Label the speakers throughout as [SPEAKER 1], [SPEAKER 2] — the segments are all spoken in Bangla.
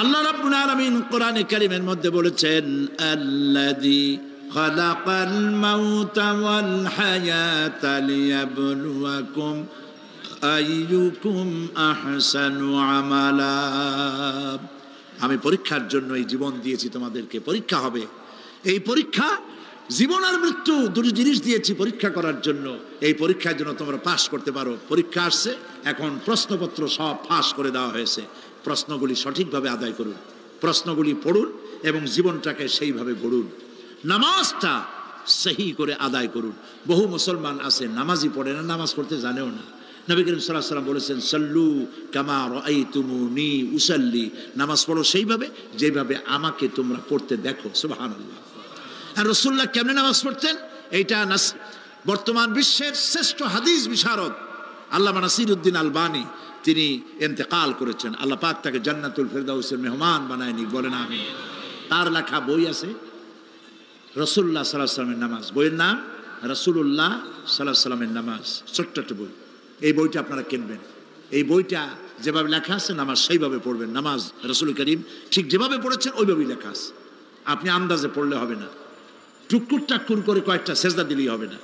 [SPEAKER 1] আল্লাহ রাব্বুল আলামিন কোরআনে কারীমের মধ্যে বলেছেন, আল্লাযী খালাকাল মাউতা ওয়াল হায়াতা লিয়াবলুয়াকুম আইয়ুকুম আহসানু আমালা। আমি পরীক্ষার জন্য এই জীবন দিয়েছি তোমাদেরকে, পরীক্ষা হবে। এই পরীক্ষা জীবন আর মৃত্যু দুটো জিনিস দিয়েছি পরীক্ষা করার জন্য। এই পরীক্ষার জন্য তোমরা পাস করতে পারো। পরীক্ষা আসছে, এখন প্রশ্নপত্র সব ফাঁস করে দেওয়া হয়েছে। প্রশ্নগুলি সঠিকভাবে আদায় করুন, প্রশ্নগুলি পড়ুন এবং জীবনটাকে সেইভাবে গড়ুন। নামাজটা সহি করে আদায় করুন। বহু মুসলমান আছে নামাজই পড়ে না, নামাজ পড়তে জানেও না। নবী করিম সাল্লাল্লাহু আলাইহি ওয়াসাল্লাম বলেছেন, সাল্লু কামা রাআইতুমুনি উসাল্লি, নামাজ পড়ো সেইভাবে যেভাবে আমাকে তোমরা পড়তে দেখো। সুবহানাল্লাহ। আর রাসূলুল্লাহ কেমনে নামাজ পড়তেন, এইটা বর্তমান বিশ্বের শ্রেষ্ঠ হাদিস বিশারদ আল্লামা নাসিরউদ্দিন আলবানী তিনি ইন্তেকাল করেছেন। আল্লাহ পাক তাকে জান্নাতুল ফেরদাউসের মেহমান বানায় নিক, বলেন আমিন। তার লেখা বই আছে রাসূলুল্লাহ সাল্লাল্লাহু আলাইহি ওয়াসাল্লামের নামাজ, বইয়ের নাম রাসূলুল্লাহ সাল্লাল্লাহু আলাইহি ওয়াসাল্লামের নামাজ। ছোট্ট একটা বই। এই বইটা আপনারা কিনবেন। এই বইটা যেভাবে লেখা আছে নামাজ সেইভাবে পড়বেন। নামাজ রাসূল করিম ঠিক যেভাবে পড়েছেন ওইভাবেই লেখা আছে। আপনি আন্দাজে পড়লে হবে না, টুকুর টাক্কুর করে কয়েকটা সেজদা দিলেই হবে না।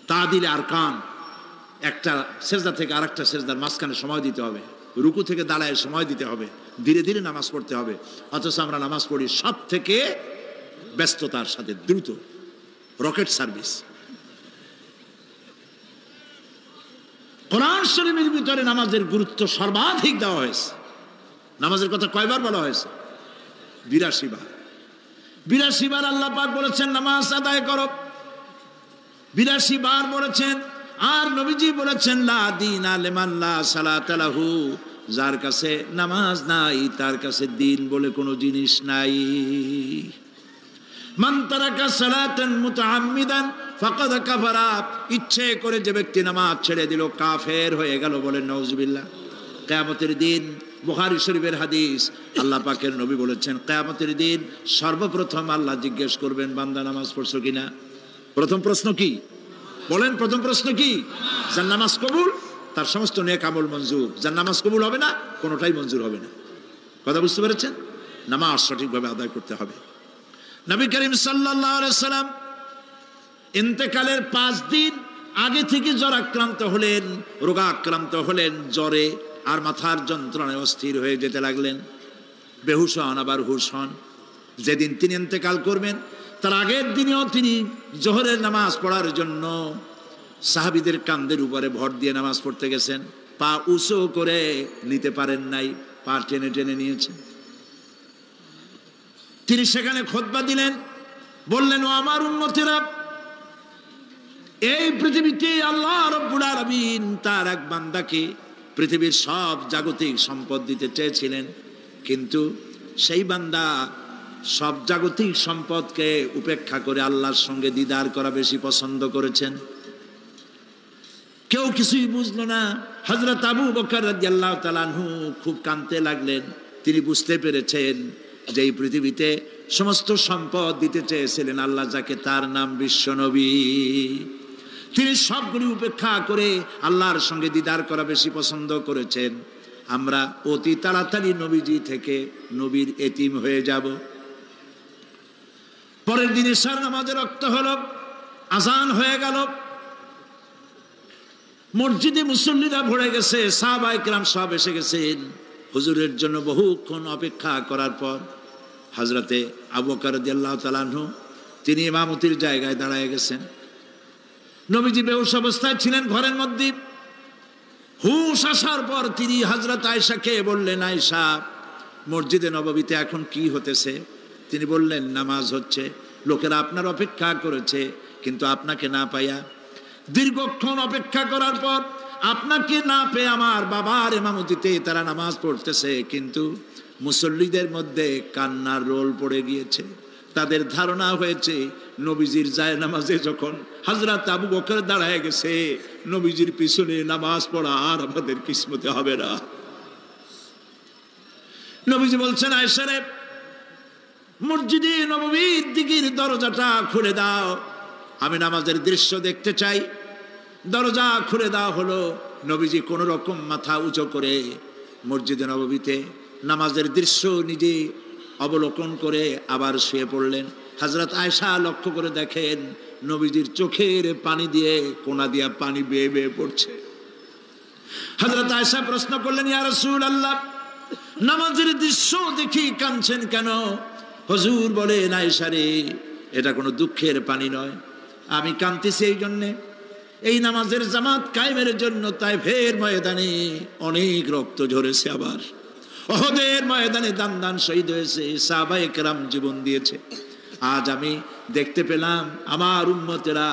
[SPEAKER 1] তা দিলে আর কান, একটা সেজদা থেকে আরেকটা সেজদার মাঝখানে সময় দিতে হবে, রুকু থেকে দাঁড়ায় সময় দিতে হবে, ধীরে ধীরে নামাজ পড়তে হবে। অথচ আমরা নামাজ পড়ি সব থেকে ব্যস্ততার সাথে, দ্রুত, রকেট সার্ভিস। কোরআন শরীফের ভিতরে নামাজের গুরুত্ব সর্বাধিক দেওয়া হয়েছে। নামাজের কথা কয়বার বলা হয়েছে? ৮২ বার। ৮২ বার আল্লাহ পাক বলেছেন নামাজ আদায় করো, ৮২ বার বলেছেন। আর নবীজি বলেছেন, লা দীনা লিমান লা সালাতা লাহু, যার কাছে নামাজ নাই তার কাছে দিন বলে কোনো জিনিস নাই। মান তারাকা সালাতান মুতাআম্মিদান ফাকাদ কাফারা, ইচ্ছে করে যে ব্যক্তি নামাজ ছেড়ে দিল কাফের হয়ে গেল, বলেন নাউজুবিল্লাহ। কিয়ামতের দিন, বুখারী শরীফের হাদিস, আল্লাহ পাকের নবী বলেছেন কিয়ামতের দিন সর্বপ্রথম আল্লাহ জিজ্ঞেস করবেন, বান্দা নামাজ পড়ছো কিনা। প্রথম প্রশ্ন কি বলেন? প্রথম প্রশ্ন কি? যার নামাজ কবুল তার সমস্ত নেক আমল মঞ্জুর, যার নামাজ কবুল হবে না কোনোটাই মঞ্জুর হবে না। কথা বুঝতে পেরেছেন? নামাজ সঠিকভাবে আদায় করতে হবে। নবী করিম সাল্লাল্লাহু আলাইহি সাল্লাম ইন্তেকালের ৫ দিন আগে থেকে জ্বরাক্রান্ত হলেন, রোগাক্রান্ত হলেন, জ্বরে আর মাথার যন্ত্রণায় অস্থির হয়ে যেতে লাগলেন। বেহুশ হন, আবার হুশ হন। যেদিন তিনি ইন্তেকাল করবেন তার আগের দিনেও তিনি জোহরের নামাজ পড়ার জন্য সাহাবীদের কাঁধের উপরে ভর দিয়ে নামাজ পড়তে গেছেন। পা উঁচু করে নিতে পারেন নাই, পা টেনে টেনে নিয়েছেন। তিনি সেখানে খুতবা দিলেন, বললেন, ও আমার উম্মতেরা, এই পৃথিবীতে আল্লাহ রাব্বুল আলামিন তার এক বান্দাকে পৃথিবীর সব জাগতিক সম্পদ দিতে চেয়েছিলেন, কিন্তু সেই বান্দা সব জাগতিক সম্পদকে উপেক্ষা করে আল্লাহর সঙ্গে দিদার করা বেশি পছন্দ করেছেন। কেউ কিছুই বুঝলো না। হযরত আবু বকর রাদিয়াল্লাহু তাআলা আনহু খুব কাঁদতে লাগলেন। তিনি বুঝতে পেরেছেন যে এই পৃথিবীতে সমস্ত সম্পদ দিতে চেয়েছিলেন আল্লাহ যাকে, তার নাম বিশ্বনবী। তিনি সবগুলি উপেক্ষা করে আল্লাহর সঙ্গে দিদার করা বেশি পছন্দ করেছেন। আমরা অতি তাড়াতাড়ি নবীজি থেকে নবীর এতিম হয়ে যাব। পরের দিন ইশার নামাজের রক্ত হলো, আজান হয়ে গেল। মসজিদে মুসল্লিরা ভরে গেছে, সাহাবায়ে কেরাম সব এসে গেছেন। হুজুরের জন্য বহুক্ষণ অপেক্ষা করার পর হযরতে আবু বকর রাদিয়াল্লাহু তাআলা আনহু তিনি ইমামতির জায়গায় দাঁড়ায় গেছেন। নবীজি বেহুশ অবস্থায় ছিলেন ঘরের মধ্যে। হুশ আসার পর তিনি হযরত আয়েশাকে বললেন, আয়েশা, মসজিদে নববীতে এখন কি হতেছে? তিনি বললেন, নামাজ হচ্ছে। লোকেরা আপনার অপেক্ষা করেছে, কিন্তু আপনাকে না পাইয়া দীর্ঘক্ষণ অপেক্ষা করার পর আপনাকে না পেয়ে আমার বাবার ইমামতিতে তারা নামাজ পড়তেছে, কিন্তু মুসল্লিদের মধ্যে কান্নার রোল পড়ে গিয়েছে। তাদের ধারণা হয়েছে নবীজির জায়নামাজে যখন হযরত আবু বকর দাঁড়ায় গেছে, নবীজির পিছনে নামাজ পড়া আর আমাদের কিসমতে হবে না। নবীজি বলছেন, আয়েশা রে, মসজিদে নববীর দিকের দরজাটা খুলে দাও, আমি নামাজের দৃশ্য দেখতে চাই। দরজা খুলে দেওয়া হলো। নবীজি কোন রকম মাথা উঁচু করে মসজিদে নববীতে নামাজের দৃশ্য নিজে অবলোকন করে আবার শুয়ে পড়লেন। হযরত আয়েশা লক্ষ্য করে দেখেন নবীজির চোখের পানি দিয়ে কোনা দিয়া পানি বেয়ে বেয়ে পড়ছে। হযরত আয়েশা প্রশ্ন করলেন, ইয়া রাসূলুল্লাহ, নামাজের দৃশ্য দেখি কাঁদছেন কেন? হুজুর বলেন, আয়েশা রে, এটা কোনো দুঃখের পানি নয়, আমি কাঁদতেছি এই জন্যে, এই নামাজের জামাত কায়েমের জন্য তায়েফের ময়দানে অনেক রক্ত ঝরেছে, আবার উহুদের ময়দানে দান দান শহীদ হয়েছে, সাহাবায়ে কেরাম জীবন দিয়েছে। আজ আমি দেখতে পেলাম আমার উম্মতেরা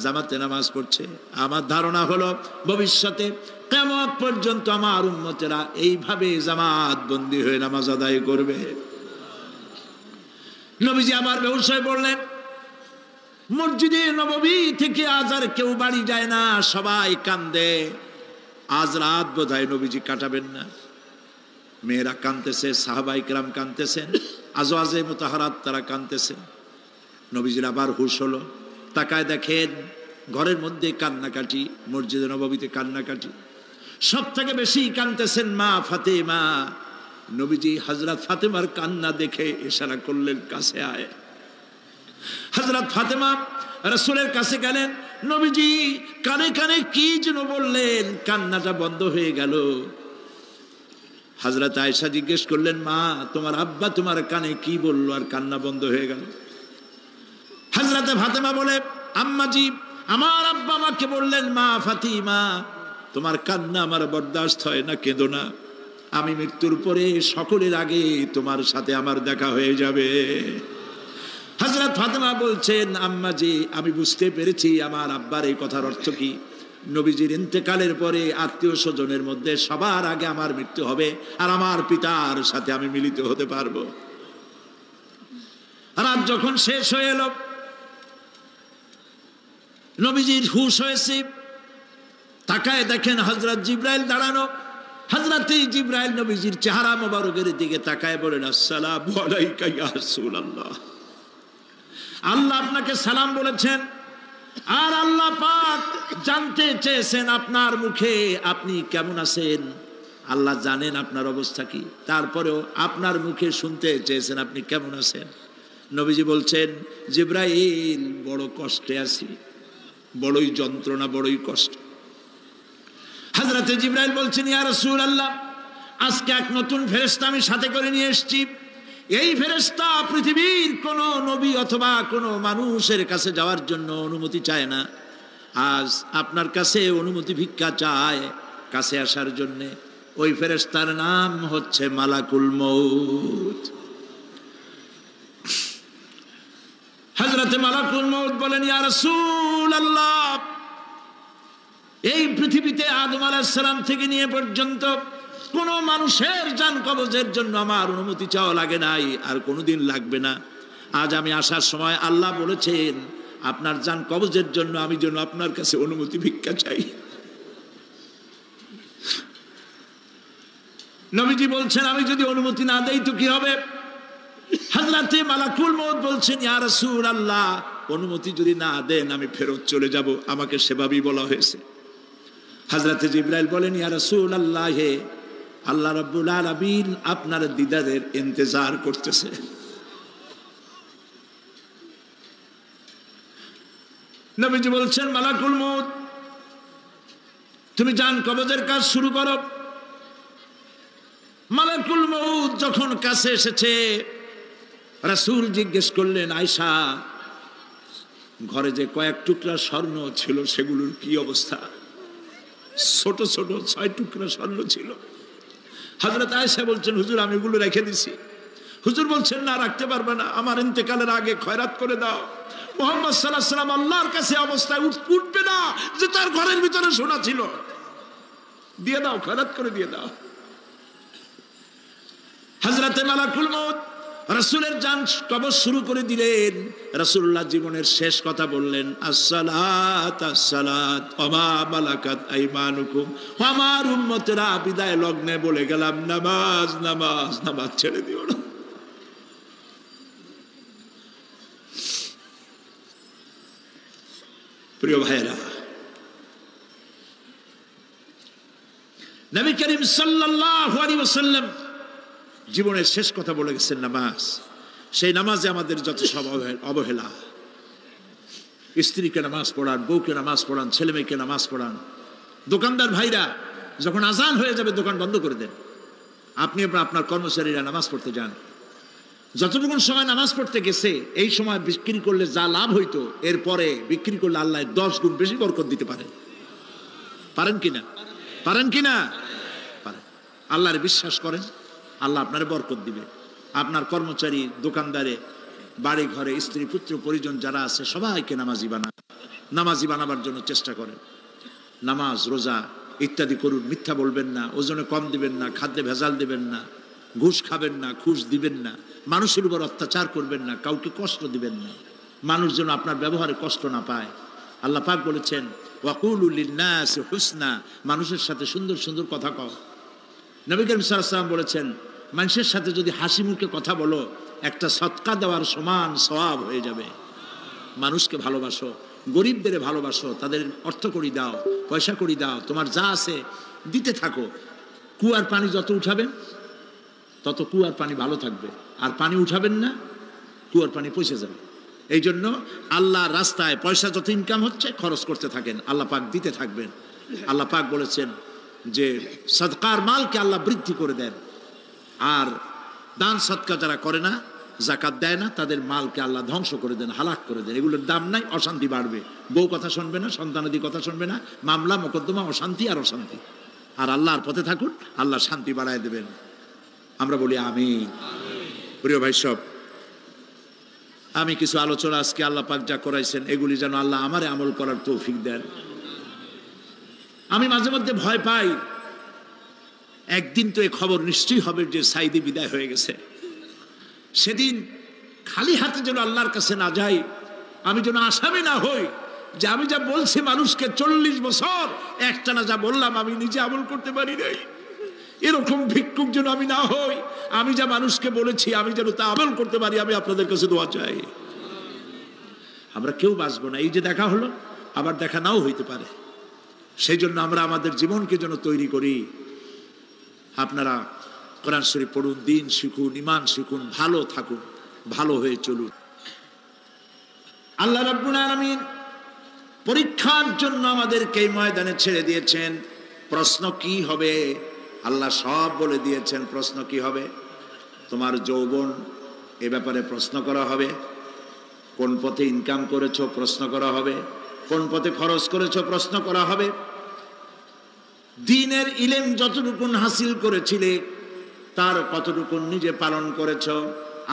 [SPEAKER 1] জামাতে নামাজ পড়ছে। আমার ধারণা হলো ভবিষ্যতে কিয়ামত পর্যন্ত আমার উম্মতেরা এইভাবে জামাত বন্দী হয়ে নামাজ আদায় করবে। নবীজি আবার বেহুশ হয়ে পড়লেন। মসজিদে নববী থেকে আজ আর কেউ বাড়ি যায় না, সবাই কান্দে। আজ রাত বোধহয় নবীজি কাটাবেন না। মেয়েরা কাঁদতেছে, সাহাবায়ে কেরাম কাঁদতেছেন, আজওয়াজে মুতাহারাত তারা কাঁদতেছেন। নবীজির আবার হুঁশ হলো, তাকায় দেখেন ঘরের মধ্যে কান্নাকাটি, মসজিদে নববীতে কান্নাকাটি। সব থেকে বেশি কাঁদতেছেন মা ফাতেমা। নবীজি হযরত ফাতেমার কান্না দেখে ইশারা করলেন, কাছে আয়। হযরত ফাতেমা রাসূলের কাছে গেলেন। নবীজি কানে কানে কি যেন বললেন, কান্নাটা বন্ধ হয়ে গেল। হযরত আয়েশা জিজ্ঞেস করলেন, মা, তোমার আব্বা তোমার কানে কি বললো আর কান্না বন্ধ হয়ে গেল? হযরত ফাতেমা বলে, আম্মাজি, আমার আব্বা আমাকে বললেন, মা ফাতিমা, তোমার কান্না আমার বরদাস্ত হয় না, কেঁদো না, আমি মৃত্যুর পরে সকলের আগে তোমার সাথে আমার দেখা হয়ে যাবে। হযরত ফাতেমা বলছেন, আম্মাজি, আমি বুঝতে পেরেছি আমার আব্বার এই কথার অর্থ কি। নবীজির ইন্তেকালের পরে আত্মীয় স্বজনের মধ্যে সবার আগে আমার মৃত্যু হবে, আর আমার পিতার সাথে আমি মিলিত হতে পারবো। রাত যখন শেষ হয়ে এলো, নবীজির হুঁশ হয়েছে, তাকায় দেখেন হযরত জিবরাইল দাঁড়ানো। হযরত জিবরাইল নবীজির চেহারা মোবারকের দিকে তাকায় বলেন, আসসালামু আলাইকা ইয়া রাসূলুল্লাহ, আল্লাহ আপনাকে সালাম বলেছেন, আর আল্লাহ পাক জানতে চেয়েছেন আপনার মুখে আপনি কেমন আছেন। আল্লাহ জানেন আপনার অবস্থা কি, তারপরেও আপনার মুখে শুনতে চেয়েছেন আপনি কেমন আছেন। নবীজি বলছেন, জিবরাইল, বড় কষ্টে আছি, বড়ই যন্ত্রণা, বড়ই কষ্ট। হযরত জিবরাইল বলছেন, ইয়া রাসূলুল্লাহ, আজকে এক নতুন ফেরেশতা আমি সাথে করে নিয়ে এসেছি। এই ফেরেশতা পৃথিবীর কোন নবী অথবা কোন মানুষের কাছে যাওয়ার জন্য অনুমতি চায় না, আজ আপনার কাছে অনুমতি ভিক্ষা চায় কাছে আসার জন্য। ওই ফেরেশতার নাম হচ্ছে মালাকুল মউত। হযরত মালাকুল মউত বলেন, ইয়া রাসূলুল্লাহ, এই পৃথিবীতে আদম আলাইহিস সালাম থেকে নিয়ে পর্যন্ত কোন মানুষের জান কবজের জন্য আমার অনুমতি চাওয়া লাগে নাই, আর কোনোদিন লাগবে না। আজ আমি আসার সময় আল্লাহ বলেছেন আপনার জান কবজের জন্য আমি যেন আপনার কাছে অনুমতি ভিক্ষা চাই। নবীজি বলছেন, আমি যদি অনুমতি না দেই তো কি হবে? হযরত মালাকুল মউত বলছেন, ইয়া রাসূলুল্লাহ, অনুমতি যদি না দেন আমি ফেরত চলে যাব, আমাকে সেভাবেই বলা হয়েছে। হযরত জিবরাইল বলেন, ইয়া রাসূলুল্লাহ, হে আল্লাহ রাব্বুল আলামিন আপনার দিদারের ইন্তজার করতেছে। নবীজি বলছেন, মালাকুল মউত, তুমি জান কবজের কাজ শুরু করো। মালাকুল মউত যখন কাছে এসেছে, রাসূল জিজ্ঞেস করলেন, আয়েশা, ঘরে যে কয়েক টুকরা স্বর্ণ ছিল সেগুলোর কি অবস্থা? ছোট ছোট 6 টুকরা স্বর্ণ ছিল। হযরত আয়েশা বলছেন, হুজুর, আমি এগুলো রেখে দিছি। হুজুর বলছেন, না, রাখতে পারবে না, আমার ইন্তেকালের আগে খয়রাত করে দাও। মুহাম্মদ সাল্লাল্লাহু আলাইহি ওয়াসাল্লাম আল্লাহর কাছে অবস্থায় উঠবে না যে তার ঘরের ভিতরে সোনা ছিল, দিয়ে দাও, খয়রাত করে দিয়ে দাও। হযরত মালাকুল মউত রাসূলের জান কবজ শুরু করে দিলেন। রাসূলুল্লাহ জীবনের শেষ কথা বললেন, আসসালাত আসসালাত ওয়া মা মালাকাত আইমানুকুম। আমার উম্মতেরা, বিদায় লগ্নে বলে গেলাম, নামাজ নামাজ নামাজ ছেড়ে দিও না। প্রিয় ভাইরা, নবী করিম সাল্লাল্লাহু আলাইহি ওয়াসাল্লাম জীবনের শেষ কথা বলে গেছেন নামাজ। সেই নামাজে আমাদের যত সব অবহেলা। স্ত্রীকে নামাজ পড়ান, বউকে নামাজ পড়ান, ছেলে মেয়েকে নামাজ পড়ান। দোকানদার ভাইরা যখন আজান হয়ে যাবে দোকান বন্ধ করে দেন, আপনি আপনার কর্মচারীরা নামাজ পড়তে যান। যতটুকুন সময় নামাজ পড়তে গেছে এই সময় বিক্রি করলে যা লাভ হইতো এরপরে বিক্রি করলে আল্লাহ 10 গুণ বেশি বরকত দিতে পারেন। পারেন কিনা? পারেন কিনা? পারেন। আল্লাহর বিশ্বাস করেন, আল্লাহ আপনার বরকত দিবে। আপনার কর্মচারী, দোকানদারে, বাড়ি ঘরে স্ত্রী পুত্র পরিজন যারা আছে সবাইকে নামাজি বানান। নামাজি বানাবার জন্য চেষ্টা করেন। নামাজ রোজা ইত্যাদি করুন। মিথ্যা বলবেন না, ওজনে কম দিবেন না, খাদ্যে ভেজাল দিবেন না, ঘুষ খাবেন না, ঘুষ দিবেন না, মানুষের উপর অত্যাচার করবেন না, কাউকে কষ্ট দিবেন না। মানুষ যেন আপনার ব্যবহারে কষ্ট না পায়। আল্লাহ পাক বলেছেন ওয়াকুলু লিন্নাসি হুসনা, মানুষের সাথে সুন্দর সুন্দর কথা কও। নবী করিম সাল্লাল্লাহু আলাইহি ওয়াসাল্লাম বলেছেন মানুষের সাথে যদি হাসি মুখে কথা বলো একটা সদকা দেওয়ার সমান সওয়াব হয়ে যাবে। মানুষকে ভালোবাসো, গরিবদের ভালোবাসো, তাদের অর্থ করি দাও, পয়সা করি দাও, তোমার যা আছে দিতে থাকো। কুয়ার পানি যত উঠাবেন তত কুয়ার পানি ভালো থাকবে, আর পানি উঠাবেন না কুয়ার পানি পচে যাবে। এই জন্য আল্লাহর রাস্তায় পয়সা যত ইনকাম হচ্ছে খরচ করতে থাকেন, আল্লাহ পাক দিতে থাকবেন। আল্লাহ পাক বলেছেন যে সদকার মালকে আল্লাহ বৃদ্ধি করে দেন, আর দান সদকা যারা করে না, যাকাত দেয় না, তাদের মালকে আল্লাহ ধ্বংস করে দেন, হালাক করে দেন। এগুলোর দাম নাই, অশান্তি বাড়বে। বউ কথা শুনবে না, সন্তানাদি কথা শুনবে না, মামলা মোকদ্দমা, অশান্তি আর অশান্তি। আর আল্লাহর পথে থাকুন, আল্লাহ শান্তি বাড়ায় দেবেন। আমরা বলি আমিন। প্রিয় ভাই সব, আমি কিছু আলোচনা আজকে আল্লাহ পাক যা করাইছেন এগুলি যেন আল্লাহ আমারে আমল করার তৌফিক দেন। আমি মাঝে মধ্যে ভয় পাই, একদিন তো এই খবর নিশ্চয়ই হবে যে সাইদি বিদায় হয়ে গেছে। সেদিন খালি হাতে যেন আল্লাহর কাছে না যাই, আমি যেন আসামি না হই যে আমি যা বলছি মানুষকে 40 বছর একটানা যা বললাম আমি নিজে আমল করতে পারি নাই। এরকম ভিক্ষুক যেন আমি না হই, আমি যা মানুষকে বলেছি আমি যেন তা আমল করতে পারি। আমি আপনাদের কাছে দোয়া চাই। আমরা কেউ বাঁচবো না, এই যে দেখা হলো আবার দেখা নাও হইতে পারে। সেই জন্য আমরা আমাদের জীবনকে যেন তৈরি করি। আপনারা কোরআন শরীফ পড়ুন, দিন শিখুন, ঈমান শিখুন, ভালো থাকুন, ভালো হয়ে চলুন। আল্লাহ রাব্বুল আলামিন পরীক্ষার জন্য আমাদেরকে এই ময়দানে ছেড়ে দিয়েছেন। প্রশ্ন কি হবে আল্লাহ সব বলে দিয়েছেন। প্রশ্ন কি হবে? তোমার যৌবন, এ ব্যাপারে প্রশ্ন করা হবে। কোন পথে ইনকাম করেছো প্রশ্ন করা হবে। কোন পথে খরচ করেছো প্রশ্ন করা হবে। দ্বীনের ইলম যতটুকুন হাসিল করেছিলে তার কতটুকুন নিজে পালন করেছো,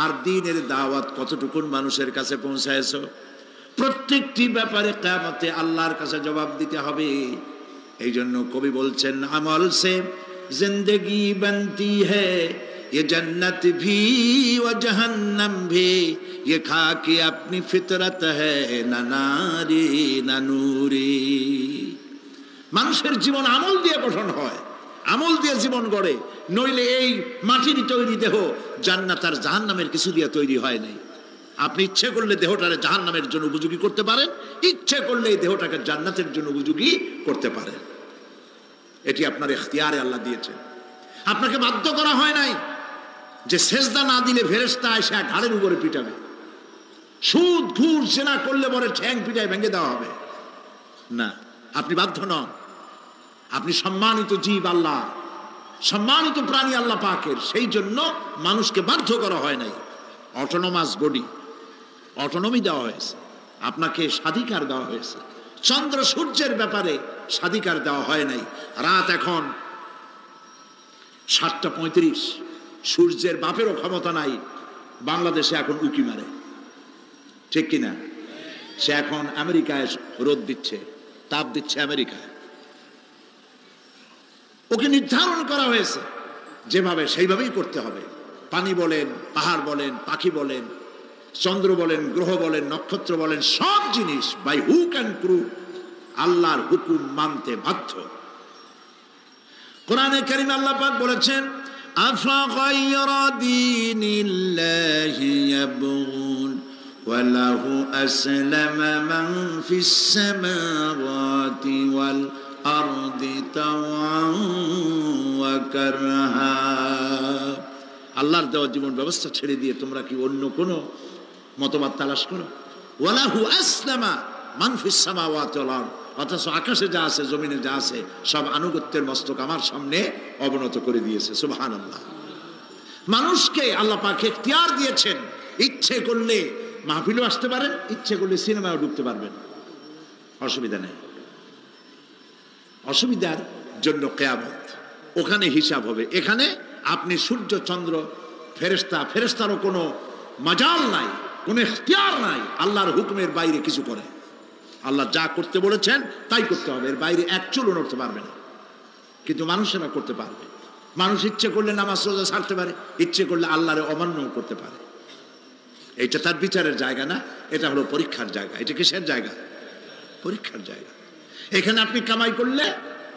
[SPEAKER 1] আর দ্বীনের দাওয়াত কতটুকুন মানুষের কাছে পৌঁছায়ছো, প্রত্যেকটি ব্যাপারে কিয়ামতে আল্লাহর কাছে জবাব দিতে হবে। এই জন্য কবি বলছেন আমল সে जिंदगी बनती है ये जन्नत भी व जहन्नम भी ये खाकी अपनी फितरत है ना नारी ना नूरी। মানুষের জীবন আমল দিয়ে গঠন হয়, আমল দিয়ে জীবন গড়ে। নইলে এই মাটির তৈরি দেহ জান্নাত আর জাহান্নামের কিছু দিয়ে তৈরি হয় নাই। আপনি ইচ্ছে করলে দেহটারে জাহান্নামের জন্য উপযোগী করতে পারেন, ইচ্ছে করলে এই দেহটাকে জান্নাতের জন্য উপযোগী করতে পারেন। এটি আপনার ইখতিয়ারে আল্লাহ দিয়েছে, আপনাকে বাধ্য করা হয় নাই যে সেজদা না দিলে ফেরেশতা এসে ঘাড়ের উপরে পিটাবে, সুদ ঘুষ জেনা করলে পরে ঠ্যাং পিটায় ভেঙে দেওয়া হবে না। আপনি বাধ্য নন। আপনি সম্মানিত জীব, আল্লাহ সম্মানিত প্রাণী আল্লাহ পাকের। সেই জন্য মানুষকে বাধ্য করা হয় নাই। অটোনোমাস বডি, অটোনমি দেওয়া হয়েছে, আপনাকে স্বাধিকার দেওয়া হয়েছে। চন্দ্র সূর্যের ব্যাপারে স্বাধিকার দেওয়া হয় নাই। রাত এখন 7:35, সূর্যের বাপেরও ক্ষমতা নাই বাংলাদেশে এখন উকি মারে, ঠিক কিনা? সে এখন আমেরিকায় রোদ দিচ্ছে, তাপ দিচ্ছে আমেরিকায়। ওকে নির্ধারণ করা হয়েছে যেভাবে, সেইভাবেই করতে হবে। পানি বলেন, পাহাড় বলেন, পাখি বলেন, চন্দ্র বলেন, গ্রহ বলেন, নক্ষত্র বলেন, সব জিনিস বাই হুক অ্যান্ড ক্রুক আল্লাহর হুকুম মানতে বাধ্য। কোরআনে কারীমে আল্লাহ পাক বলেছেন আফা গায়রা দীনিল্লাহি ইয়াবগুন ওয়া লাহু আসলামা মান ফিস সামাওয়াতি ওয়াল আরদি তাওআন ওয়া কারহা। আল্লাহর দেওয়া জীবন ব্যবস্থা ছেড়ে দিয়ে তোমরা কি অন্য কোনো মতবাদ তালাশ করো? ওয়ালাহু আসলামা মান ফিস সামাওয়াতি ওয়াল আরদ, অথচ আকাশে যা আছে জমিনে যা আছে সব আনুগত্যের মস্তক আমার সামনে অবনত করে দিয়েছে। সুবহানাল্লাহ। মানুষকে আল্লাহ পাক ইখতিয়ার দিয়েছেন, ইচ্ছে করলে মাহফিলও আসতে পারেন, ইচ্ছে করলে সিনেমাও ঢুকতে পারবেন, অসুবিধা নেই। অসুবিধার জন্য কিয়ামত, ওখানে হিসাব হবে। এখানে আপনি সূর্য চন্দ্র ফেরেশতারও কোনো মাজাল নাই, কোনো ইখতিয়ার নাই আল্লাহর হুকুমের বাইরে কিছু করে। আল্লাহ যা করতে বলেছেন তাই করতে হবে, এর বাইরে এক চুলও নড়তে পারবে না। কিন্তু মানুষেরা করতে পারবে। মানুষ ইচ্ছে করলে নামাজ রোজা ছাড়তে পারে, ইচ্ছে করলে আল্লাহরে অমান্য করতে পারে। এটা তার বিচারের জায়গা না, এটা হলো পরীক্ষার জায়গা। এটা কিসের জায়গা? পরীক্ষার জায়গা। এখানে আপনি কামাই করলে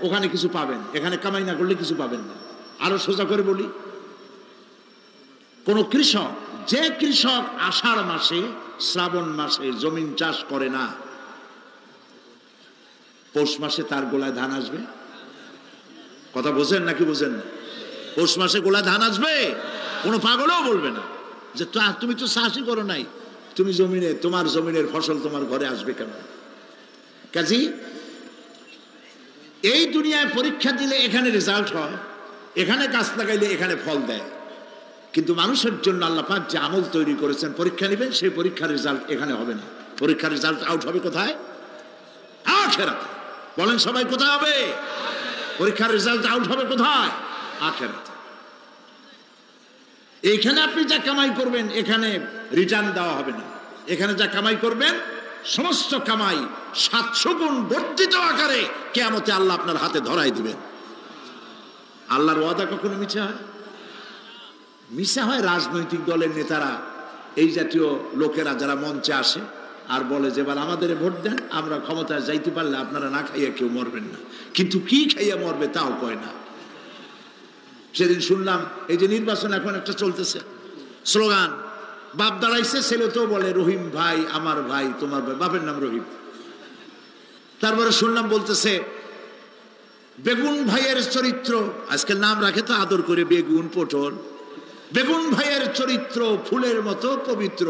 [SPEAKER 1] ওখানে কিছু পাবেন, এখানে কামাই না করলে কিছু পাবেন না। আরো সোজা করে বলি, কোন কৃষক, যে কৃষক আষাঢ় মাসে শ্রাবণ মাসে জমিন চাষ করে না, পৌষ মাসে তার গোলায় ধান আসবে? কথা বোঝেন নাকি বোঝেন না? পৌষ মাসে গোলায় ধান আসবে? কোনো পাগলও বলবে না যে তুমি তো চাষই করো নাই, তুমি জমিনে, তোমার জমিনের ফসল তোমার ঘরে আসবে কেন? কাজী এই দুনিয়ায় পরীক্ষা দিলে এখানে রেজাল্ট হয়, এখানে গাছ লাগাইলে এখানে ফল দেয়। কিন্তু মানুষের জন্য আল্লাহ পাক যে আমল তৈরি করেছেন, পরীক্ষা নেবেন, সেই পরীক্ষার রেজাল্ট এখানে হবে না। পরীক্ষার রেজাল্ট আউট হবে কোথায়? আখিরাতে। বলেন সবাই, কোথায় হবে? পরীক্ষার রেজাল্ট আউট হবে কোথায়? আখিরাতে। এখানে আপনি যা কামাই করবেন এখানে রিটার্ন দেওয়া হবে না। এখানে যা কামাই করবেন সমস্ত কামাই 700 গুণ বর্ধিত আকারে কিয়ামতে আল্লাহ আপনার হাতে ধরাই দিবেন। আল্লাহর ওয়াদা কখনো মিথ্যা হয়? মিথ্যা হয় রাজনৈতিক দলের নেতারা, এই জাতীয় লোকেরা যারা মঞ্চে আসে আর বলে যে এবার আমাদের ভোট দেন, আমরা ক্ষমতায় যাইতে পারলে আপনারা না খাইয়া কেউ মরবেন না। কিন্তু কি খাইয়া মরবে তাও কয় না। সেদিন শুনলাম এই যে নির্বাচন এখন একটা চলতেছে, স্লোগান, বাপ দাঁড়াইছে, ছেলে তো বলে রহিম ভাই আমার ভাই, তোমার ভাই, বাপের নাম রহিম। তারপরে শুনলাম বলতেছে বেগুন ভাইয়ের চরিত্র, আজকাল নাম রাখে তো আদর করে, বেগুন পটল, বেগুন ভাইয়ের চরিত্র ফুলের মতো পবিত্র।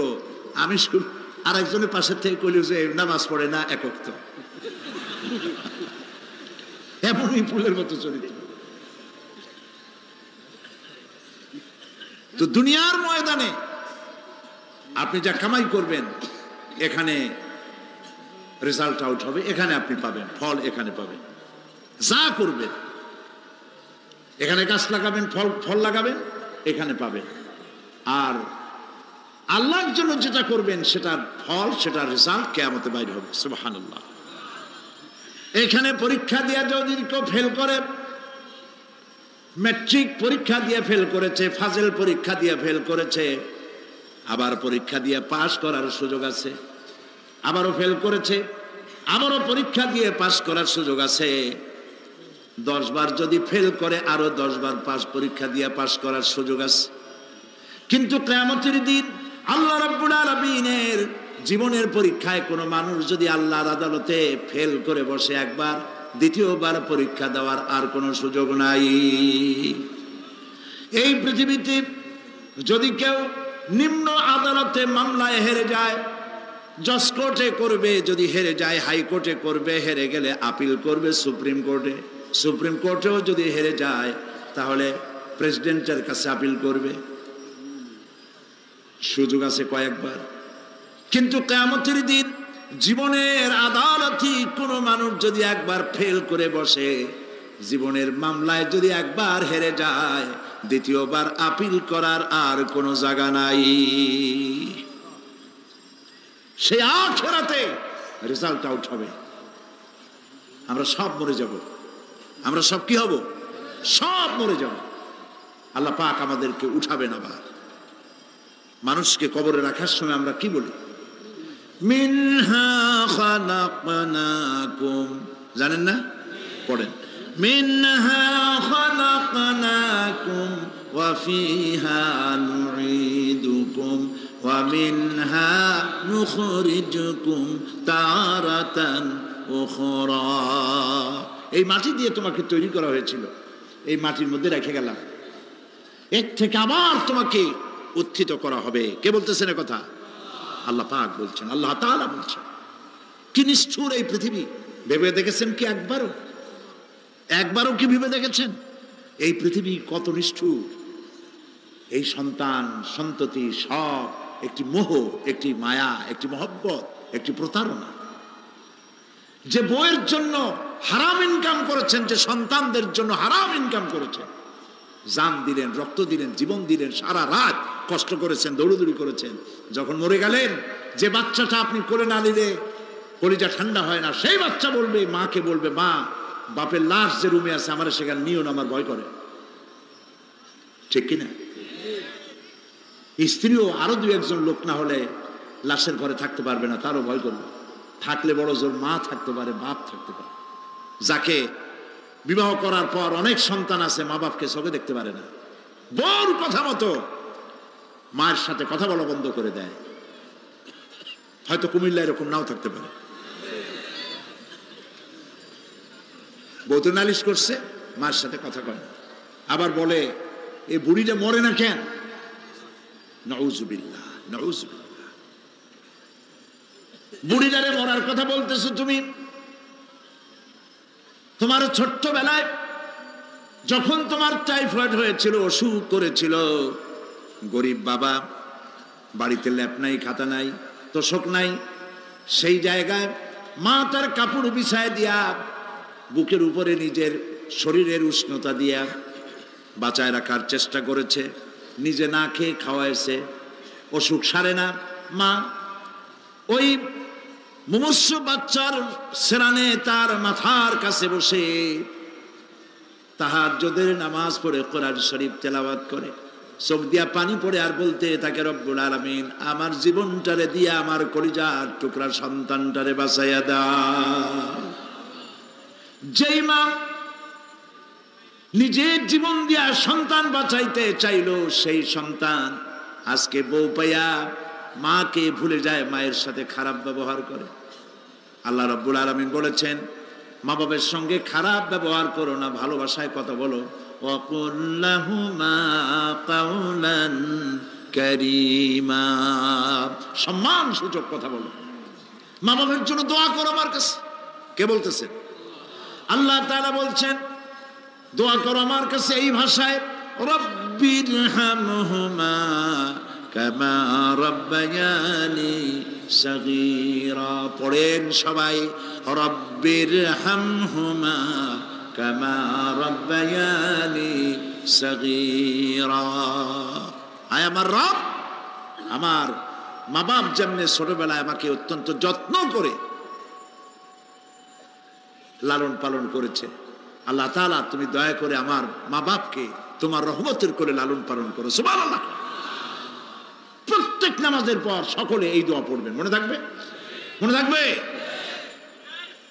[SPEAKER 1] আমি আর একজনের পাশে থেকে কইল যে নামাজ পড়ে না, একক তো এমনই ফুলের মতো চরিত্র। তো দুনিয়ার ময়দানে আপনি যা কামাই করবেন এখানে রেজাল্ট আউট হবে, এখানে আপনি পাবেন ফল, এখানে পাবেন। যা করবেন এখানে গাছ লাগাবেন, ফল লাগাবেন, এখানে পাবেন। আর আল্লাহর জন্য যেটা করবেন সেটার ফল, সেটার রেজাল্ট কিয়ামতে বাইরে হবে। সুবহানাল্লাহ। এখানে পরীক্ষা দিয়ে যদি কেউ ফেল করে, ম্যাট্রিক পরীক্ষা দিয়ে ফেল করেছে, ফাজেল পরীক্ষা দিয়ে ফেল করেছে, আবার পরীক্ষা দিয়ে পাশ করার সুযোগ আছে, আবারও ফেল করেছে, আবারও পরীক্ষা দিয়ে পাশ করার সুযোগ আছে। 10 বার যদি ফেল করে আরো 10 বার পরীক্ষা দিয়ে পাশ করার সুযোগ আছে। কিন্তু কিয়ামতের দিন আল্লাহ রাব্বুল আলামিনের জীবনের পরীক্ষায় কোনো মানুষ যদি আল্লাহর আদালতে ফেল করে বসে একবার, দ্বিতীয়বার পরীক্ষা দেওয়ার আর কোনো সুযোগ নাই। এই পৃথিবীতে যদি কেউ নিম্ন আদালতে মামলায় হেরে যায়, জজ কোর্টে করবে, যদি হেরে যায় হাইকোর্টে করবে, হেরে গেলে আপিল করবে সুপ্রিম কোর্টে, সুপ্রিম কোর্টেও যদি হেরে যায় তাহলে প্রেসিডেন্টের কাছে আপিল করবে। সুযোগ আছে কয়েকবার। কিন্তু কিয়ামতের দিন জীবনের আদালতে কোনো মানুষ যদি একবার ফেল করে বসে, জীবনের মামলায় যদি একবার হেরে যায়, দ্বিতীয়বার আপিল করার আর কোনো জায়গা নাই। সেই আখিরাতে রেজাল্ট আউট হবে। আমরা সব মরে যাব, আমরা সব কি হব? সব মরে যাব। আল্লাহ পাক আমাদেরকে উঠাবেন আবার। মানুষকে কবরে রাখার সময় আমরা কি বলি? মিনহা খালাকনাকুম, জানেন না? পড়েন, মিনহা খালাকনাকুম ওয়া ফিহা নুঈদুকুম ওয়া মিনহা নুখরিজুকুম তারাতান উখরা। এই মাটি দিয়ে তোমাকে তৈরি করা হয়েছিল, এই মাটির মধ্যে রেখে গেলাম। এর থেকে আবার তোমাকে উত্থিত করা হবে। কে বলতেছেন এ কথা? আল্লাহ পাক বলছেন, আল্লাহ তাআলা বলছেন। কি নিষ্ঠুর এই পৃথিবী! ভেবে দেখেছেন কি একবারও কি ভেবে দেখেছেন এই পৃথিবী কত নিষ্ঠুর? এই সন্তান সন্ততি সব একটি মোহ, একটি মায়া, একটি মহব্বত, একটি প্রতারণা। যে বইয়ের জন্য হারাম ইনকাম করেছেন, যে সন্তানদের জন্য হারাম ইনকাম করেছেন, জান দিলেন, রক্ত দিলেন, জীবন দিলেন, সারা রাত কষ্ট করেছেন, দৌড়দৌড়ি করেছেন, যখন মরে গেলেন, যে বাচ্চাটা আপনি কোলে না নিলে কলিজা ঠান্ডা হয় না, সেই বাচ্চা বলবে, মাকে বলবে, মা বাপের লাশ যে রুমে আছে আমার সেখানে নিও না, আমার ভয় করে। ঠিক কিনা? স্ত্রীও আরো দু একজন লোক না হলে লাশের ঘরে থাকতে পারবে না, তারও ভয় করবে। থাকলে বড় জোর মা থাকতে পারে, বাপ থাকতে পারে। যাকে বিবাহ করার পর অনেক সন্তান আছে, মা বাপকে চোখে দেখতে পারে না, বড় কথা মতো মায়ের সাথে কথা বলা বন্ধ করে দেয়। হয়তো কুমিল্লা এরকম নাও থাকতে পারে। বউ তো নালিশ করছে, মায়ের সাথে কথা কয় না, আবার বলে এই বুড়িটা মরে না কেন? নাউযুবিল্লাহ, নাউযুবিল্লাহ। বুড়িটারে মরার কথা বলতেছো তুমি। তোমার ছোট্টবেলায় যখন তোমার টাইফয়েড হয়েছিল, অসুখ করেছিল, গরিব বাবা, বাড়িতে ল্যাপ নাই, খাতা নাই, তোষক নাই, সেই জায়গায় মা তার কাপড় বিছায় দিয়া বুকের উপরে নিজের শরীরের উষ্ণতা দিয়া বাঁচায় রাখার চেষ্টা করেছে, নিজে না খেয়ে খাওয়াইছে, অসুখ সারে না। মা ওই মুমূর্ষ বাচ্চার সেরানে তার মাথার কাছে বসে তাহাজ্জুদের নামাজ পড়ে কোরআন শরীফ তেলাওয়াত করে, চোখ দিয়া পানি পড়ে আর বলতে তাকে, রব্বুল আলামিন আমার জীবনটারে দিয়া আমার কলিজার টুকরা সন্তানটারে বাঁচাইয়া দাও। যেই মা নিজের জীবন দিয়া সন্তান বাঁচাইতে চাইলো, সেই সন্তান আজকে বউ পাইয়া মাকে ভুলে যায়, মায়ের সাথে খারাপ ব্যবহার করে। আল্লাহ রাব্বুল আলামিন বলেছেন, মা বাবার সঙ্গে খারাপ ব্যবহার করো না, ভালোবাসায় কথা বলো। ওয়াকুল লাহুমা কাওলান কারীমা, সম্মান সূচক কথা বলো। মা বাবার জন্য দোয়া করো আমার কাছে। কে বলতেছেন? আল্লাহ তাআলা বলছেন দোয়া করো আমার কাছে এই ভাষায়, রব্বিরহামহুমা কামা রাব্বায়ানি সাগীরা। পড়েন সবাই, রব্বিরহামহুমা কামা রাব্বায়ানি সাগীরা। আয় আমার রব, আমার মা বাপ যেমনে ছোটবেলায় আমাকে অত্যন্ত যত্ন করে লালন পালন করেছে, আল্লাহ তাআলা তুমি দয়া করে আমার মা বাপকে তোমার রহমতের করে লালন পালন করো। সুবহানাল্লাহ। প্রত্যেক নামাজের পর সকলে এই দোয়া পড়বেন, মনে থাকবে? মনে থাকবে?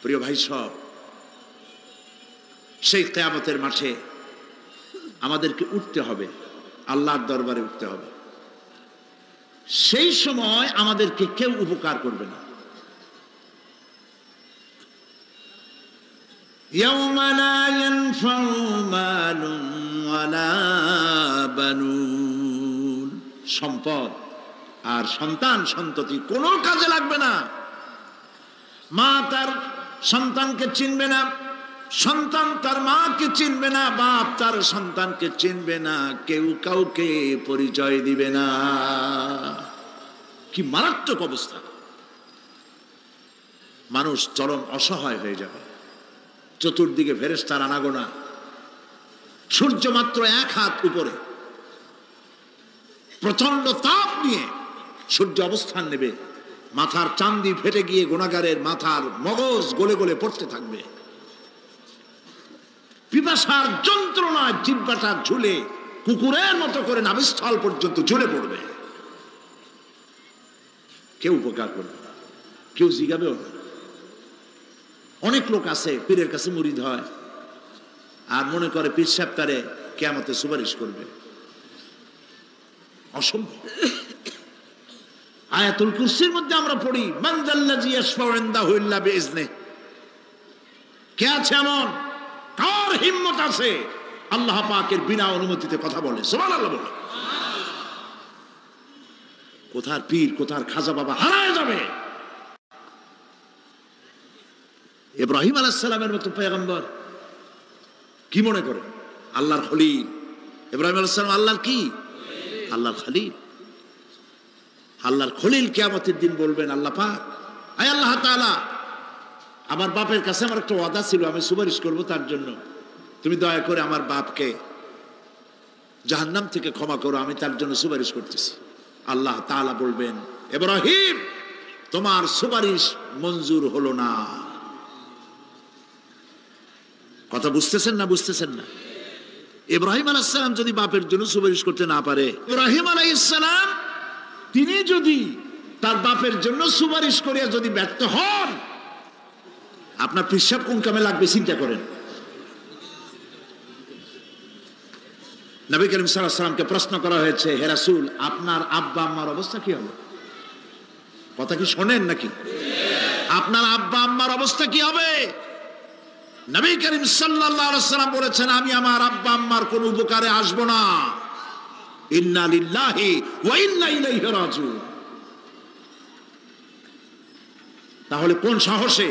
[SPEAKER 1] প্রিয় ভাই সব, সেই কিয়ামতের মাঠে আমাদেরকে উঠতে হবে, আল্লাহর দরবারে উঠতে হবে। সেই সময় আমাদেরকে কেউ উপকার করবে না। ইয়াউমা লা ইয়ানফাউ মালুন ওয়ালা বানুন, সম্পদ আর সন্তান সন্ততি কোনো কাজে লাগবে না। মা তার সন্তানকে চিনবে না, সন্তান তার মাকে চিনবে না, বাপ তার সন্তানকে চিনবে না, কেউ কাউকে পরিচয় দিবে না। কি মারাত্মক অবস্থা! মানুষ চরম অসহায় হয়ে যাবে। চতুর্দিকে ফেরেশতার আনাগোনা, সূর্য মাত্র 1 হাত উপরে, প্রচন্ড তাপ নিয়ে সূর্য অবস্থান নেবে, মাথার চান্দি ফেটে গিয়ে গুনাহগারের মাথার মগজ গলে গলে পড়তে থাকবে। পিপাসার যন্ত্রণায় জিহ্বাটা ঝুলে কুকুরের মতো করে নাভিস্থল পর্যন্ত ঝুলে পড়বে। কেউ উপকার করবে না, কেউ জিগাবেও না। অনেক লোক আছে পীরের কাছে মুরিদ হয় আর মনে করে পীর সাহেব তারে কিয়ামতে সুপারিশ করবে। অসম্ভব। আয়াতুল কুরসির মধ্যে আমরা পড়ি, মান যাল্লাযী ইয়াশফাউ ইনদাহু ইল্লা বিইজনিহি। কে আছে এমন, কার হিম্মত আছে আল্লাহ পাকের বিনা অনুমতিতে কথা বলে, সুবহানাল্লাহ বলে। কোথার পীর, কোথার খাজা বাবা হারায় যাবে। ইব্রাহিম আলাইহিস সালামের মতো পয়গম্বর কি মনে করে? আল্লাহর খলিল। ইব্রাহিম আলাইহিস সালাম আল্লাহর কি? আল্লাহর খলিল। আল্লাহর খলিল কিয়ামতের দিন বলবেন, আল্লাহ পাক, আয় আল্লাহ তাআলা, আমার বাপের কাছে আমার একটা ওয়াদা ছিল, আমি সুপারিশ করব তার জন্য, তুমি দয়া করে আমার বাপকে জাহান্নাম থেকে ক্ষমা করো, আমি তার জন্য সুপারিশ করতেছি। আল্লাহ তাআলা বলবেন, ইব্রাহিম, তোমার সুপারিশ মঞ্জুর হলো না। কথা বুঝতেছেন না? বুঝতেছেন না? ইব্রাহিম আলাইহিস সালাম যদি বাপের জন্য সুপারিশ করতে না পারে, ইব্রাহিম আলাইহিস সালাম তিনি যদি তার বাপের জন্য সুপারিশ করিয়া যদি ব্যর্থ হন, আপনার পেশাব কোন কামে লাগবে চিন্তা করেন। নবী করিম সাল্লাল্লাহু আলাইহি ওয়াসাল্লামকে প্রশ্ন করা হয়েছে, হে রাসূল, আপনার আব্বা আম্মার অবস্থা কি হবে? কথা কি শোনেন নাকি? আপনার আব্বা আম্মার অবস্থা কি হবে? নবী করিম সাল্লাল্লাহু আলাইহি ওয়াসাল্লাম বলেছেন, আমি আমার আব্বা আম্মার কোন উপকারে আসব না। ইন্না লিল্লাহি ওয়া ইন্না ইলাইহি রাজিউন। তাহলে কোন সাহসে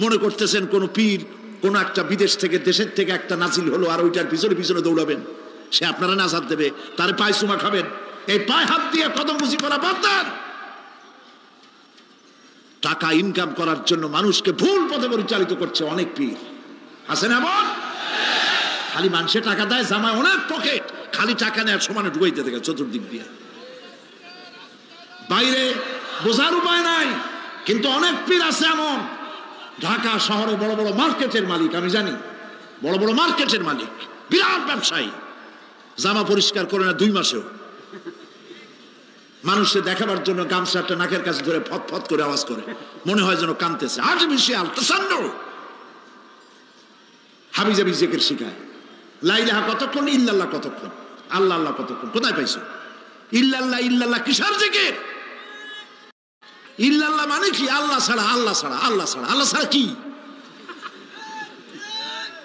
[SPEAKER 1] মনে করতেছেন কোন পীর কোন একটা বিদেশ থেকে, দেশের থেকে একটা নাজিল হলো আর ওইটার পিছনে পিছনে দৌড়াবেন, সে আপনারা নাজাত দেবে, তার পায়ে চুমা খাবেন? এই পায়ে হাত দিয়ে কদম বুঝি করা বাদ দেন। টাকা ইনকাম করার জন্য মানুষকে ভুল পথে পরিচালিত করছে অনেক পীর, আছে না? এমন খালি মানুষে টাকা দেয়, জামায় অনেক পকেট, খালি টাকা নেওয়ার সমানে ঢুকাইতে থাকে চতুর্দিক দিয়ে, বাইরে বোঝার উপায় নাই। কিন্তু অনেক পীর আছে এমন, ঢাকা শহরে বড় বড় মার্কেটের মালিক, আমি জানি, বড় বড় মার্কেটের মালিক, বিরাট ব্যবসায়ী, জামা পরিষ্কার করে না 2 মাসেও, মানুষকে দেখাবার জন্য গামছাটা নাকের কাছে ধরে ফত ফত করে আওয়াজ করে, মনে হয় যেন কাঁদতেছে। আজ বিশাল তাসান্ন হাবিজাবি জিকির শিখায়, লা ইলাহা কতক্ষণ, ইল্লাল্লাহ কতক্ষণ, আল্লাহ আল্লাহ কতক্ষণ, কোথায় পাইছো? ইল্লাল্লাহ ইল্লাল্লাহ কিসের জিকির? ইল্লাল্লাহ মানে কি? আল্লাহ ছাড়া, আল্লাহ ছাড়া, আল্লাহ ছাড়া, আল্লাহ ছাড়া কি?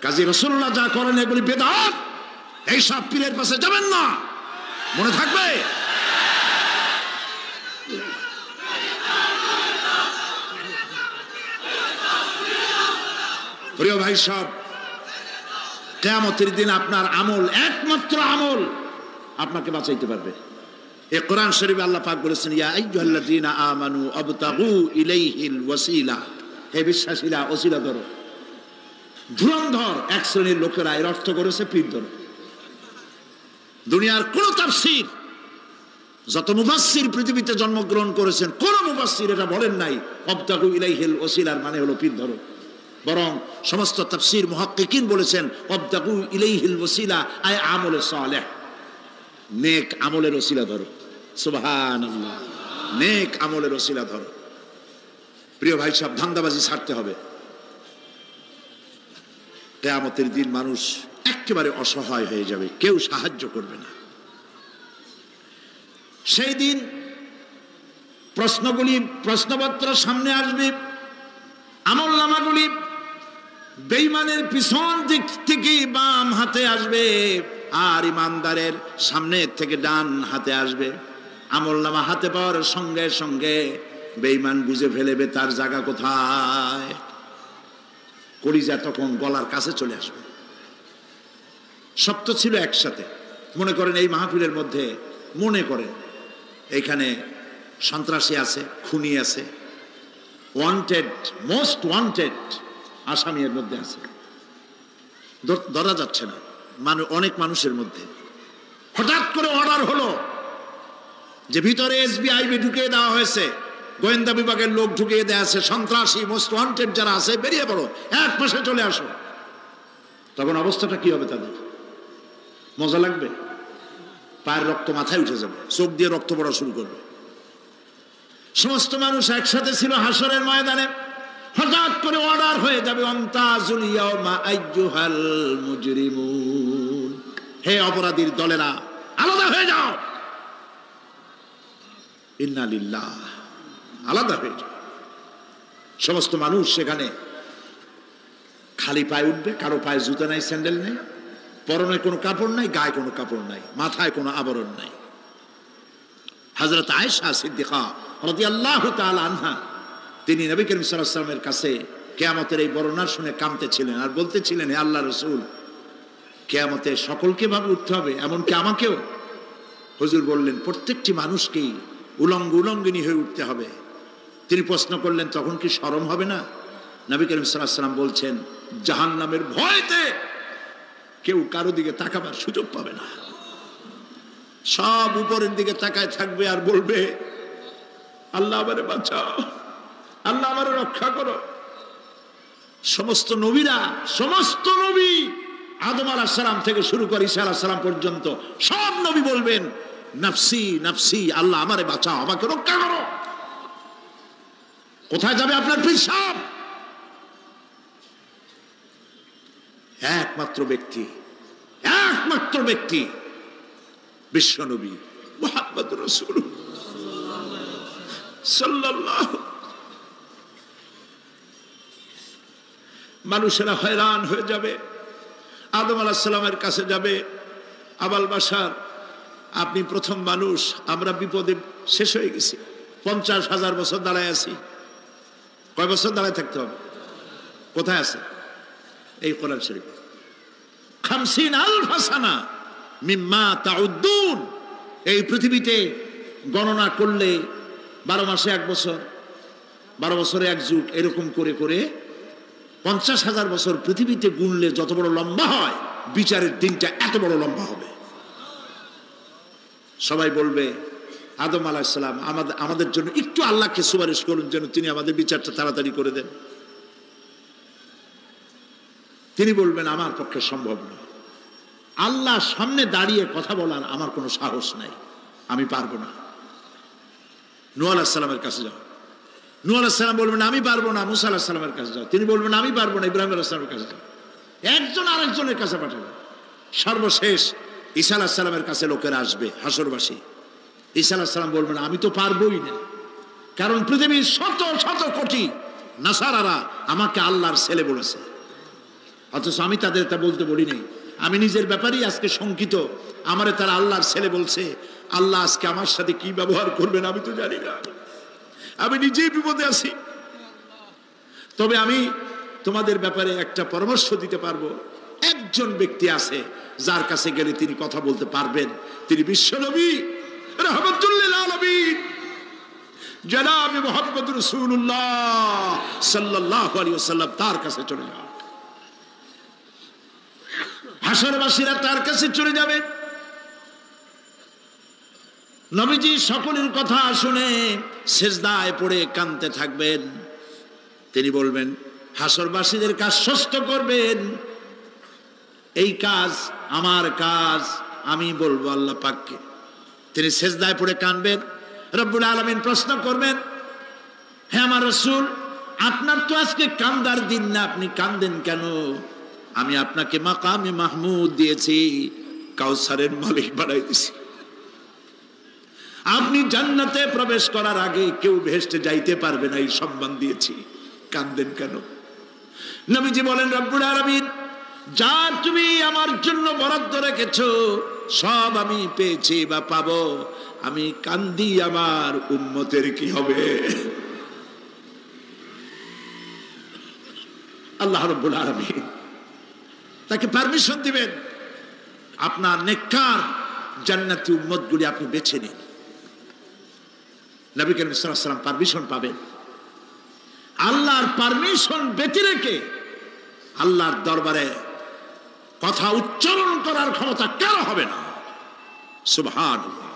[SPEAKER 1] কাজী রাসূলুল্লাহ যা করেন এগুলি বেদাত। এই সব পীরের পাশে যাবেন না, মনে থাকবে। প্রিয় ভাই সব, কিয়ামতের দিন আপনার আমল, একমাত্র আমল আপনাকে বাঁচাইতে পারবে। এই কোরআন শরীফে আল্লাহ পাক বলেছেন, ইয়া আইয়ুহাল্লাযীনা আমানু আবতাগু ইলাইহিল ওয়াসিলা, হে বিশ্বাসীরা ওসিলা ধরো। ধুরন্ধর এক শ্রেণীর লোকেরা এর অর্থ করেছে পীর ধরো। দুনিয়ার কোন তাফসীর, যত মুফাসসির পৃথিবীতে জন্মগ্রহণ করেছেন, কোন মুফাসসির এটা বলেন নাই আবতাগু ইলাইহিল ওয়াসিলার মানে হলো পীর ধরো। বরং সমস্ত তাফসীর মুহাক্কিকিন বলেছেন আবতাগু ইলাইহিল ওয়াসিলা আয় আমলে সালেহ, নেক আমলের ওসিলা ধরো। সুবহানাল্লাহ, নেক আমলের ওসিলা ধরো। প্রিয় ভাই সব, ধান্দাবাজি ছাড়তে হবে। কিয়ামতের দিন মানুষ একেবারে অসহায় হয়ে যাবে, কেউ সাহায্য করবে না। সেই দিন প্রশ্নপত্র সামনে আসবে, আমলনামাগুলি বেঈমানের পিছন দিক থেকে বাম হাতে আসবে, আর ইমানদারের সামনে থেকে ডান হাতে আসবে। আমলনামা হাতে পাওয়ার সঙ্গে সঙ্গে বেঈমান বুঝে ফেলবে তার জায়গা কোথায়, কলিজা তখন গলার কাছে চলে আসবে। সব তো ছিল একসাথে। মনে করেন এই মাহফিলের মধ্যে, মনে করেন এখানে সন্ত্রাসী আছে, খুনি আছে, ওয়ান্টেড, মোস্ট ওয়ান্টেড আসামি এর মধ্যে আছে, ধরা যাচ্ছে না। অনেক মানুষের মধ্যে হঠাৎ করে অর্ডার হলো যে ভিতরে এসবিআইবি ঢুকিয়ে দেওয়া হয়েছে, গোয়েন্দা বিভাগের লোক ঢুকিয়ে দেওয়া আছে, সন্ত্রাসী মোস্ট ওয়ান্টেড যারা আছে বেরিয়ে পড়ো, এক পাশে চলে আসো। তখন অবস্থাটা কি হবে তাদের? মজা লাগবে? পায়ের রক্ত মাথায় উঠে যাবে, চোখ দিয়ে রক্ত পড়া শুরু করবে। সমস্ত মানুষ একসাথে ছিল হাসরের ময়দানে, হঠাৎ করে অর্ডার হয়ে যাবে, আমতাজুল ইয়াউমা আইয়ুহাল মুজরিমুন, হে অপরাধীর দলেরা আলাদা হয়ে যাও। ইন্না লিল্লাহ, আলাদা হয়ে যাও। সমস্ত মানুষ সেখানে খালি পায়ে উঠবে, কারো পায়ে জুতা নাই, স্যান্ডেল নেই, পরনে কোনো কাপড় নাই, গায়ে কোনো কাপড় নাই, মাথায় কোনো আবরণ নাই। হযরত আয়েশা সিদ্দিকা রাদিয়াল্লাহু তাআলা আনহা তিনি নবী করিম সাল্লাল্লাহু আলাইহি ওয়াসাল্লামের কাছে কিয়ামতের এই বর্ণনা শুনে কাঁদতেছিলেন আর বলতেছিলেন, হে আল্লাহর রাসূল, কিয়ামতে সকলকে ভাবে উঠতে হবে, এমনকি আমাকেও? হুজুর বললেন, প্রত্যেকটি মানুষকেই উলঙ্গিনী হয়ে উঠতে হবে। তিনি প্রশ্ন করলেন, তখন কি শরম হবে না? নবী করিম সাল্লাল্লাহু আলাইহি ওয়াসাল্লাম বলছেন, জাহান্নামের ভয়তে কেউ কারো দিকে তাকাবার সুযোগ পাবে না। সব উপরের দিকে তাকায় থাকবে আর বলবে, আল্লাহ আমারে বাঁচাও, আল্লাহ আমারে রক্ষা করো। সমস্ত নবী আদম আলাইহিস সালাম থেকে শুরু করে ঈসা আলাইহিস সালাম পর্যন্ত সব নবী বলবেন, নাফসি নাফসি, আল্লাহ আমারে বাঁচাও, আমাকে রক্ষা করো। কোথায় যাবে আপনার পীর সাহেব? একমাত্র ব্যক্তি বিশ্বনবী মুহাম্মদুর রাসূলুল্লাহ সাল্লাল্লাহু। মানুষেরা হয়রান হয়ে যাবে, আদম আলাইহিস সালামের কাছে যাবে, আবাল বাশার, আপনি প্রথম মানুষ, আমরা বিপদে শেষ হয়ে গেছি, 50,000 বছর দাঁড়ায় আছি। কয় বছর দাঁড়ায় থাকতে হবে? কোথায় আছে? এই কোরআন শরীফে 50,000 সানা মিম্মা তাউদ্দুন। এই পৃথিবীতে গণনা করলে 12 মাসে 1 বছর, 12 বছরে 1 যুগ, এরকম করে করে 50,000 বছর পৃথিবীতে গুনলে যত বড় লম্বা হয়, বিচারের দিনটা এত বড় লম্বা হবে। সবাই বলবে, আদম আলাইহিস সালাম আমাদের জন্য একটু আল্লাহকে সুপারিশ করুন যেন তিনি আমাদের বিচারটা তাড়াতাড়ি করে দেন। তিনি বলবেন, আমার পক্ষে সম্ভব নয়, আল্লাহর সামনে দাঁড়িয়ে কথা বলার আমার কোনো সাহস নাই, আমি পারবো না। নূহ আলাইহিস সালামের কাছে যাও, নূহ আলাইহিস সালাম বলবেন, আমি পারবো না। মুসা আলাইহিস সালামের কাছে যাও, তিনি বলবেন, আমি পারবো না। ইব্রাহিম আলাইহিস সালামের কাছে যাও, একজন আরেকজনের কাছে পাঠাবে। সর্বশেষ ঈসা আলাইহিস সালামের কাছে লোকেরা আসবে, হাসরবাসী। ঈসা আলাইহিস সালাম বলবেন, আমি তো পারবোই না, কারণ পৃথিবীর শত শত কোটি নাসারারা আমাকে আল্লাহর ছেলে বলেছে, অথচ আমি তাদের তা বলতে বলি নাই। আমি নিজের ব্যাপারেই আজকে শঙ্কিত, আমারে তারা আল্লাহর ছেলে বলছে। আল্লাহ আজকে আমার সাথে কি ব্যবহার করবেন আমি তো জানি না, আমি নিজেই বিপদে আছি। তবে আমি তোমাদের ব্যাপারে একটা পরামর্শ দিতে পারবো। একজন ব্যক্তি আছে যার কাছে গেলে তিনি কথা বলতে পারবেন, তিনি বিশ্বনবী রাহমাতুল লিল আলামিন জনাব মুহাম্মদুর রাসূলুল্লাহ সাল্লাল্লাহু আলাইহি ওয়াসাল্লাম। তার কাছে চলে যাও, হাসরবাসীরা তার কাছে চলে যাবে। নবীজি সকলের কথা শুনে সিজদায় পড়ে কাঁদতে থাকবেন। তিনি বলবেন, হাসরবাসীদের কাজ সুস্থ করবেন, এই কাজ আমার কাজ, আমি বলবো আল্লাহ পাককে। তিনি সিজদায় পড়ে কাঁদবেন। রব্বুল আলামিন প্রশ্ন করবেন, হে আমার রাসূল, আপনার তো আজকে কান্দার দিন না, আপনি কাঁদেন কেন? আমি আপনাকে মাকামে মাহমুদ দিয়েছি, কাউসারের মালিক বানাই দিয়েছি। আপনি জান্নাতে প্রবেশ করার আগে কেউ বেহেশতে যাইতে পারবে না, এই সম্মান দিয়েছি, কাঁদেন কেন? নবীজি বলেন, রব্বুল আলামিন যা তুমি আমার জন্য বরাদ্দ রেখেছো সব আমি পেয়েছি বা পাবো, আমি কান্দি আমার উম্মতের কি হবে? আল্লাহ রাব্বুল আলামিন তাকে পারমিশন দিবেন, আপনার নেককার জান্নাতি উম্মতগুলি আপনি বেছে নিন। নবী করিম সাল্লাল্লাহু আলাইহি ওয়াসাল্লাম পারমিশন পাবেন। আল্লাহর পারমিশন ব্যতি রেখে আল্লাহর দরবারে কথা উচ্চারণ করার ক্ষমতা কারো হবে না। সুবহানাল্লাহ।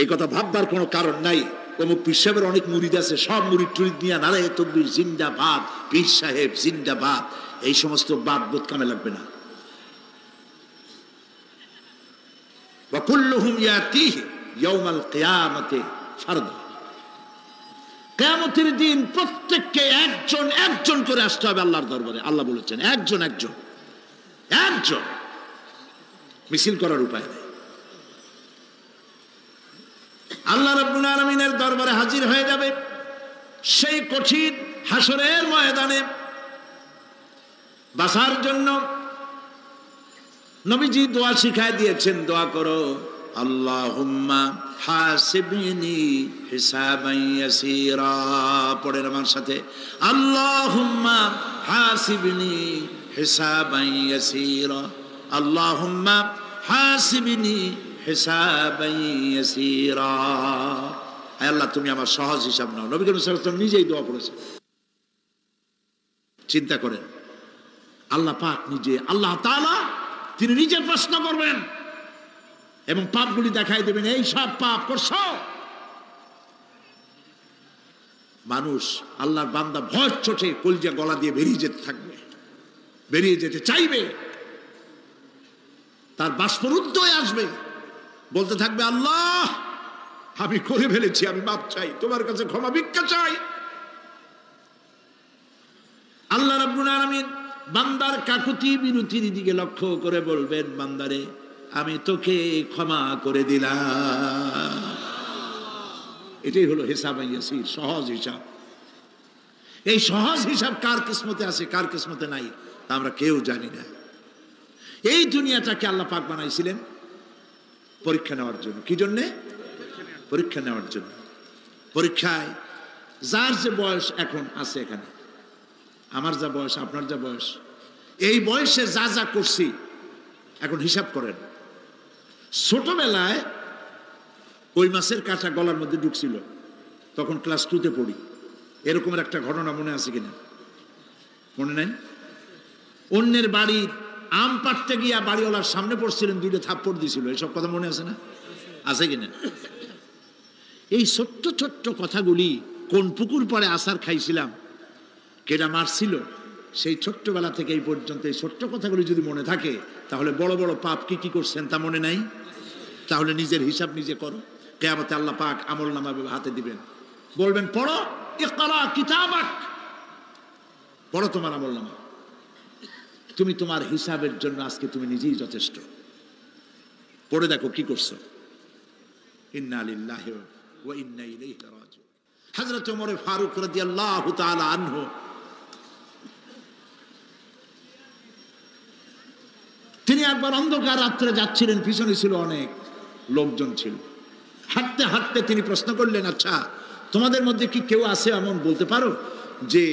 [SPEAKER 1] এই কথা ভাববার কোনো কারণ নাই। অমুক পীর সাহেবের অনেক মুরিদ আছে, সব মুরিদ টুরিদ নিয়ে নারায়ে তাকবীর জিন্দাবাদ, পীর সাহেব জিন্দাবাদ, এই সমস্ত বাদ বোধ কামে লাগবে না। ওয়া কুল্লুহুম ইয়াতিহি ইয়াউমাল কিয়ামাতি ফারদা। কিয়ামতের দিন প্রত্যেককে একজন একজন করে আসতে হবে আল্লাহর দরবারে। আল্লাহ বলেছেন একজন একজন একজন, মিছিল করার উপায় নেই। আল্লাহ রাব্বুল আলামিনের দরবারে হাজির হয়ে যাবে সেই কঠিন হাসরের ময়দানে বাঁচার জন্য নবীজি দোয়া শিখায় দিয়েছেন, দোয়া করো, আল্লাহুম্মা হাসিবনি হিসাবান ইয়াসীরা। পড়েন আমার সাথে, আল্লাহুম্মা হাসিবনি হিসাবান ইয়াসীরা, আল্লাহুম্মা হাসিবনি হিসাবান ইয়াসীরা। হে আল্লাহ, তুমি আমার সহজ হিসাব নাও। নবী করিম সাল্লাল্লাহু আলাইহি ওয়াসাল্লাম নিজেই দোয়া করেছেন। চিন্তা করেন, আল্লাহ পাক নিজে, আল্লাহ তাআলা তিনি নিজে প্রশ্ন করবেন এবং পাপগুলি দেখাই দেবেন, এই সব পাপ করছো। মানুষ, আল্লাহর বান্দা ভয় চোটে কলজা গলা দিয়ে বেরিয়ে যেতে থাকবে, বেরিয়ে যেতে চাইবে, তার বাষ্পরুদ্ধ হয়ে আসবে, বলতে থাকবে, আল্লাহ আমি করে ফেলেছি, আমি মাপ চাই, তোমার কাছে ক্ষমা ভিক্ষা চাই। আল্লাহ রাব্বুল আলামিন বান্দার কাকুতি বিরতির দিকে লক্ষ্য করে বলবেন, বান্দারে আমি তোকে ক্ষমা করে দিলাম। এটাই হলো হিসাব ইয়াসির, সহজ হিসাব। এই সহজ হিসাব কার কিসমতে আছে, কার কিসমতে নাই, তা আমরা কেউ জানি না। এই দুনিয়াটাকে আল্লাহ পাক বানাইছিলেন পরীক্ষা নেওয়ার জন্য। কি জন্যে? পরীক্ষা নেওয়ার জন্য। পরীক্ষায় যার যে বয়স এখন আছে, এখানে আমার যা বয়স, আপনার যা বয়স, এই বয়সে যা যা করছি এখন হিসাব করেন। ছোটবেলায় কই মাছের কাঁটা গলার মধ্যে ঢুকছিল, তখন ক্লাস 2তে পড়ি, এরকমের একটা ঘটনা মনে আছে কিনা? মনে নাই? অন্যের বাড়ির আম পাড়তে গিয়া বাড়িওয়ালার সামনে পড়ছিলেন, 2টা থাপ্পড় দিছিল, এসব কথা মনে আছে না? আছে কিনা? এই ছোট্ট ছোট্ট কথাগুলি, কোন পুকুর পাড়ে আছার খাইছিলাম, কেডা মারছিল, সেই ছোট্টবেলা থেকে এই পর্যন্ত এই ছোট্ট কথাগুলি যদি মনে থাকে, তাহলে বড় বড় পাপ কি কি করছেন তা মনে নাই? তাহলে নিজের হিসাব নিজে করো। কিয়ামতে আল্লাহ পাক আমলনামা হাতে দিবেন, বলবেন পড়ো, ইকরা কিতাবাক, পড়ো তোমার আমলনামা। তুমি তোমার হিসাবের জন্য আজকে তুমি নিজেই যথেষ্ট। পড়ে দেখো কি করছো। ইন্না লিল্লাহি ওয়া ইন্না ইলাইহি রাজিউন। হযরত ওমর ফারুক রাদিয়াল্লাহু তাআলা আনহু তিনি একবার অন্ধকার রাত্রে যাচ্ছিলেন, পিছনে ছিল অনেক লোকজন ছিল। হাঁটতে হাঁটতে তিনি প্রশ্ন করলেন, আচ্ছা তোমাদের মধ্যে কি কেউ আছে এমন বলতে পারো যে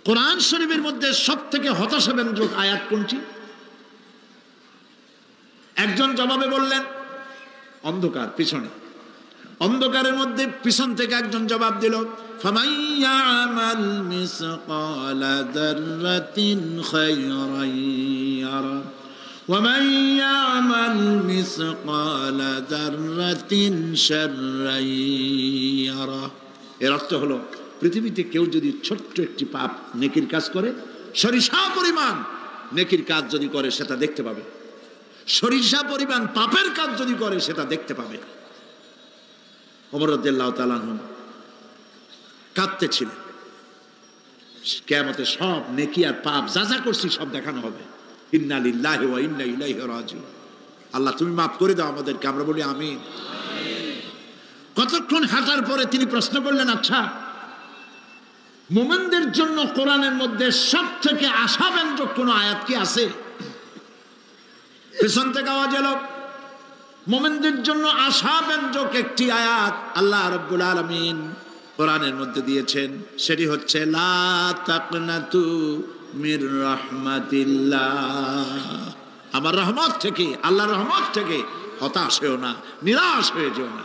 [SPEAKER 1] কোরআন শরীফের মধ্যে সব থেকে হতাশাব্যঞ্জক আয়াত কোনটি? একজন জবাবে বললেন, অন্ধকার, পিছনে অন্ধকারের মধ্যে পিছন থেকে একজন জবাব দিল, ফামান ইয়ামাল মিসকালা যাররাতিন খায়রান ইয়ারা ওয়া মান ইয়ামাল মিসকালা যাররাতিন শাররান ইয়ারা। এর অর্থ হলো, পৃথিবীতে কেউ যদি ছোট্ট একটি পাপ নেকির কাজ করে, সরিষা পরিমাণ নেকির কাজ যদি করে সেটা দেখতে পাবে, সরিষা পরিমাণ পাপের কাজ যদি করে সেটা দেখতে পাবে। ওমর রাদিয়াল্লাহু তাআলা আনহু কাঁদতেছিলেন, কিয়ামতে সব নেকি আর পাপ যা যা করছি সব দেখানো হবে। ইন্না লিল্লাহি ওয়া ইন্না ইলাইহি রাজিউন। আল্লাহ তুমি মাফ করে দাও আমাদেরকে, আমরা বলি আমিন। কতক্ষণ হাঁটার পরে তিনি প্রশ্ন করলেন, আচ্ছা মুমিনদের জন্য কোরআনের মধ্যে সব থেকে আশাব্যঞ্জক কোন আয়াত কি আছে? পেছন থেকে আওয়াজ এলো, মুমিনদের জন্য আশাব্যঞ্জক একটি আয়াত আল্লাহ রাব্বুল আলামিন কোরআনের মধ্যে দিয়েছেন, সেটি হচ্ছে লা তাকনাতু মির রাহমাতিল্লাহ। আমার রহমত থেকে, আল্লাহর রহমত থেকে হতাশ হয়েও না, নিরাশ হয়ে যেও না।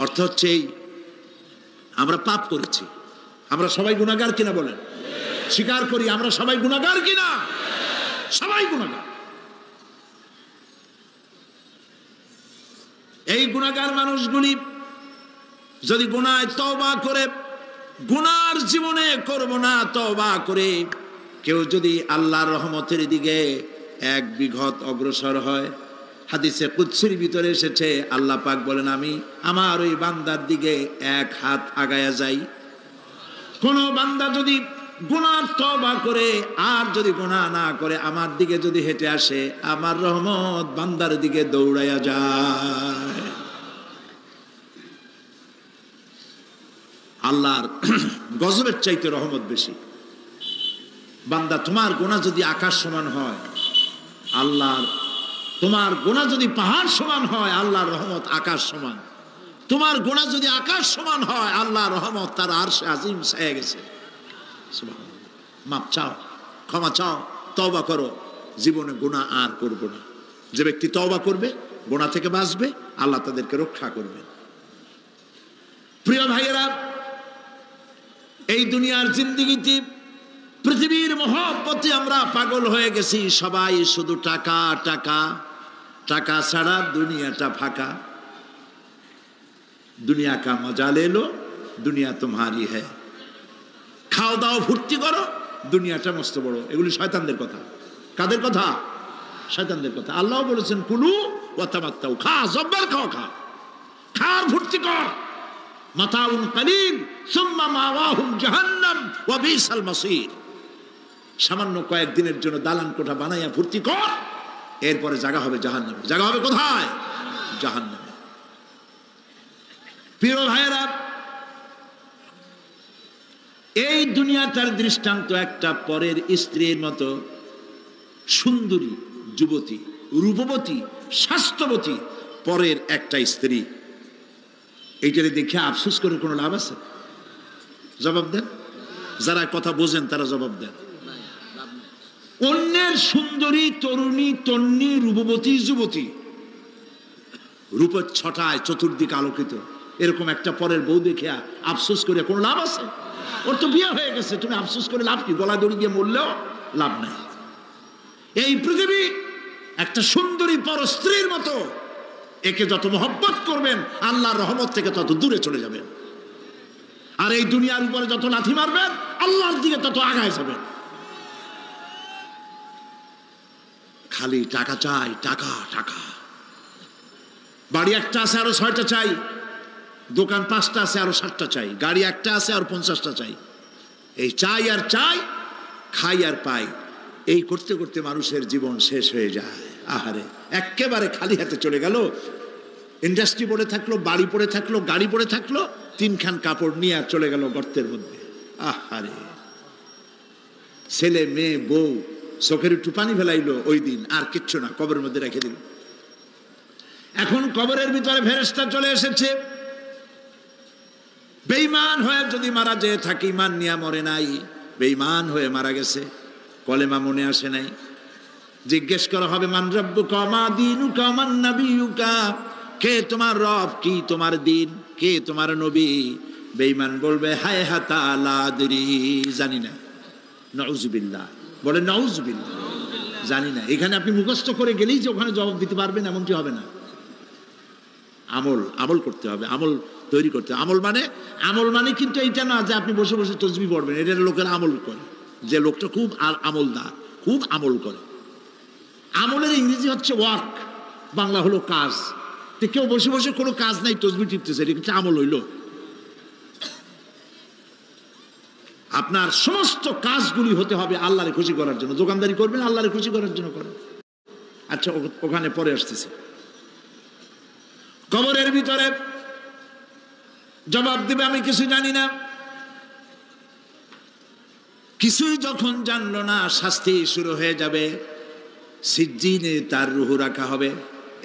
[SPEAKER 1] অর্থ হচ্ছে এই, আমরা পাপ করেছি, আমরা সবাই গুনাহগার কিনা বলেন? স্বীকার করি আমরা সবাই গুনাহগার কিনা? সবাই গুনাহগার। এই গুনাহগার মানুষগুলি যদি গুনায় তওবা করে, গুনার জীবনে করব না তওবা করে কেউ যদি আল্লাহর রহমতের দিকে এক বিঘত অগ্রসর হয়, হাদিসে কুদসির ভিতরে এসেছে আল্লাহ পাক বলেন, আমি আমার ওই বান্দার দিকে এক হাত আগায়া যাই। কোন বান্দা যদি গুনার তওবা করে আর যদি গুনাহ না করে আমার দিকে যদি হেঁটে আসে, আমার রহমত বান্দার দিকে দৌড়াইয়া যায়। আল্লাহর গজবের চাইতে রহমত বেশি। বান্দা, তোমার গুনাহ যদি আকাশ সমান হয়, আল্লাহর, তোমার গুনাহ যদি পাহাড় সমান হয়, আল্লাহর রহমত আকাশ সমান। তোমার গুনাহ যদি আকাশ সমান হয়, আল্লাহর রহমত তার আরশে আজিম ছায়া গেছে। সুবহানাল্লাহ। মাপ চাও, ক্ষমা চাও, তওবা করো, জীবনে গুনাহ আর করব না। যে ব্যক্তি তওবা করবে, গুনাহ থেকে বাঁচবে, আল্লাহ তাদেরকে রক্ষা করবেন। প্রিয় ভাইয়েরা, এই দুনিয়ার জিন্দেগিতে পৃথিবীর মহব্বতে আমরা পাগল হয়ে গেছি। সবাই শুধু টাকা টাকা, টাকা ছাড়া দুনিয়াটা ফাঁকা। দুনিয়া কা মজা লে লো, দুনিয়া তোমারি হ্যায়। খাও দাও ফুর্তি করো, দুনিয়াটা মস্ত বড়। এগুলি শয়তানদের কথা। কাদের কথা? শয়তানদের কথা। আল্লাহ বলেছেন কুলু ওয়া তামাত্তাউ, খা, জব্বার খাও, খা, খার ফুর্তি কর। মাতাউন কালিল সুম্মা মাওয়াহুম জাহান্নাম ওয়া বিসাল মাসির। সামান্য কয়েকদিনের জন্য দালান কোঠা বানাইয়া ফুর্তি কর, এরপরে জায়গা হবে জাহান্নামে। জায়গা হবে কোথায়? জাহান্নামে। প্রিয় ভাইয়েরা, এই দুনিয়াটার দৃষ্টান্ত একটা পরের স্ত্রীর মতো সুন্দরী যুবতী, রূপবতী, স্বাস্থ্যবতী পরের একটা স্ত্রী। এইটারে দেখে আফসোস করে কোনো লাভ আছে? জবাব দেন। যারা কথা বোঝেন তারা জবাব দেন। অন্যের সুন্দরী তরুণী, তন্নী, রূপবতী যুবতী, রূপের ছটায় চতুর্দিক আলোকিত, এরকম একটা পরের বউ দেখে আফসোস করে কোনো লাভ আছে? ওর তো বিয়ে হয়ে গেছে, তুমি আফসোস করে লাভ কি? গলা দড়ি দিয়ে মরলেও লাভ নাই। এই পৃথিবী একটা সুন্দরী পর স্ত্রীর মতো। একে যত মহব্বত করবেন, আল্লাহর রহমত থেকে তত দূরে চলে যাবেন। আর এই দুনিয়ার উপরে যত লাথি মারবেন, আল্লাহর দিকে তত আগায় যাবেন। খালি টাকা চাই, টাকা টাকা। বাড়ি একটা আছে আরো 6টা চাই, দোকান 5টা আছে আরো 7টা চাই, গাড়ি একটা আছে আর 50টা চাই। এই চাই আর চাই, খাই আর পাই, এই করতে করতে মানুষের জীবন শেষ হয়ে যায়। আহারে, একেবারে খালি হাতে চলে গেল। ইন্ডাস্ট্রি পড়ে থাকলো, বাড়ি পড়ে থাকলো, গাড়ি পড়ে থাকলো, 3খান কাপড় নিয়ে আর চলে গেল গর্তের মধ্যে। আহারে, ছেলে মেয়ে বউ চোখের একটু পানি ফেলাইলো ওই দিন, আর কিচ্ছু না, কবরের মধ্যে রেখে দিল। এখন কবরের ভিতরে ফেরেশতা চলে এসেছে। বেঈমান হয়ে যদি মারা যেয়ে থাকি, ইমান নিয়ে মরে নাই, বেঈমান হয়ে মারা গেছে, কলেমা মনে আসে নাই। জিজ্ঞেস করা হবে মান রাব্বুকা মা দীনুকা মান নাবিয়ুকা, কে তোমার রব, কি তোমার দিন, কে তোমার নবী? বেঈমান বলবে হায় হাতা লা আদরি, জানি না। নাউযুবিল্লাহ, বলে নাউযুবিল্লাহ, জানি না। এখানে আপনি মুখস্থ করে গেলেই যে ওখানে জবাব দিতে পারবেন এমনটি হবে না। আমল করতে হবে, আমল তৈরি করতে হবে। আমল মানে কিন্তু এইটা না যে আপনি বসে বসে তসবিহ পড়বেন। এটা লোকের আমল করে, যে লোকটা খুব আমলদার, খুব আমল করে। আমলের ইংরেজি হচ্ছে ওয়ার্ক, বাংলা হলো কাজ। তো কেউ বসে বসে কোনো কাজ নাই, তসবিহ টিপতেছে, এটা কিন্তু আমল হইল। আপনার সমস্ত কাজগুলি হতে হবে আল্লাহরে খুশি করার জন্য। দোকানদারি করবেন, আল্লাহরে খুশি করার জন্য করেন। আচ্ছা, ওখানে পরে আসতেছে। কবরের ভিতরে জবাব দিবে আমি কিছু জানি না। কিছুই যখন জানলো না, শাস্তি শুরু হয়ে যাবে। সিজ্জিনে তার রূহ রাখা হবে,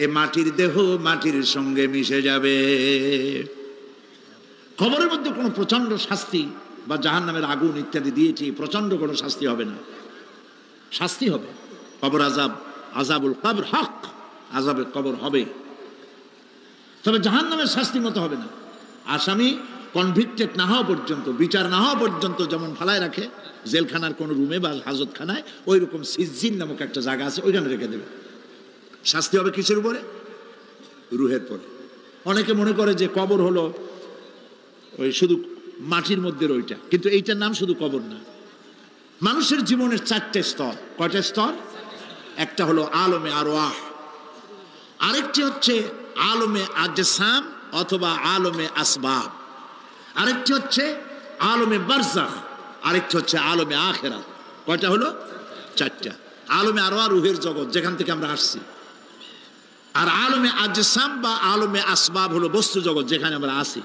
[SPEAKER 1] এ মাটির দেহ মাটির সঙ্গে মিশে যাবে। কবরের মধ্যে কোনো প্রচন্ড শাস্তি বা জাহান্নামের আগুন ইত্যাদি দিয়েছি, প্রচন্ড কোনো শাস্তি হবে না। শাস্তি হবে কবর আযাব, আযাবুল কবর হক, আযাবে কবর হবে, তবে জাহান্নামের শাস্তি মতো হবে না। আসামি কনভিক্টেড না হওয়া পর্যন্ত, বিচার না হওয়া পর্যন্ত যেমন ফালায় রাখে জেলখানার কোনো রুমে বা হাজতখানায়, ওই রকম সিজ্জিন নামক একটা জায়গা আছে, ওইখানে রেখে দেবে। শাস্তি হবে কিসের উপরে? রুহের পরে। অনেকে মনে করে যে কবর হলো ওই শুধু মাটির মধ্যে ওইটা, কিন্তু এইটার নাম শুধু কবর না। মানুষের জীবনের 4টে স্তর। কয়টা স্তর? একটা হলো আলমে আরওয়াহ, আরেকটি হচ্ছে আলমে আজসাম অথবা আলমে আসবাব, আরেকটি হচ্ছে আলমে বারজাখ, আরেকটি হচ্ছে আলমে আখিরাত। কয়টা হলো? 4টা। আলমে আরওয়াহ রুহের জগৎ, যেখান থেকে আমরা আসছি। আর আলমে আজসাম বা আলমে আসবাব হলো বস্তু জগৎ, যেখানে আমরা আছি।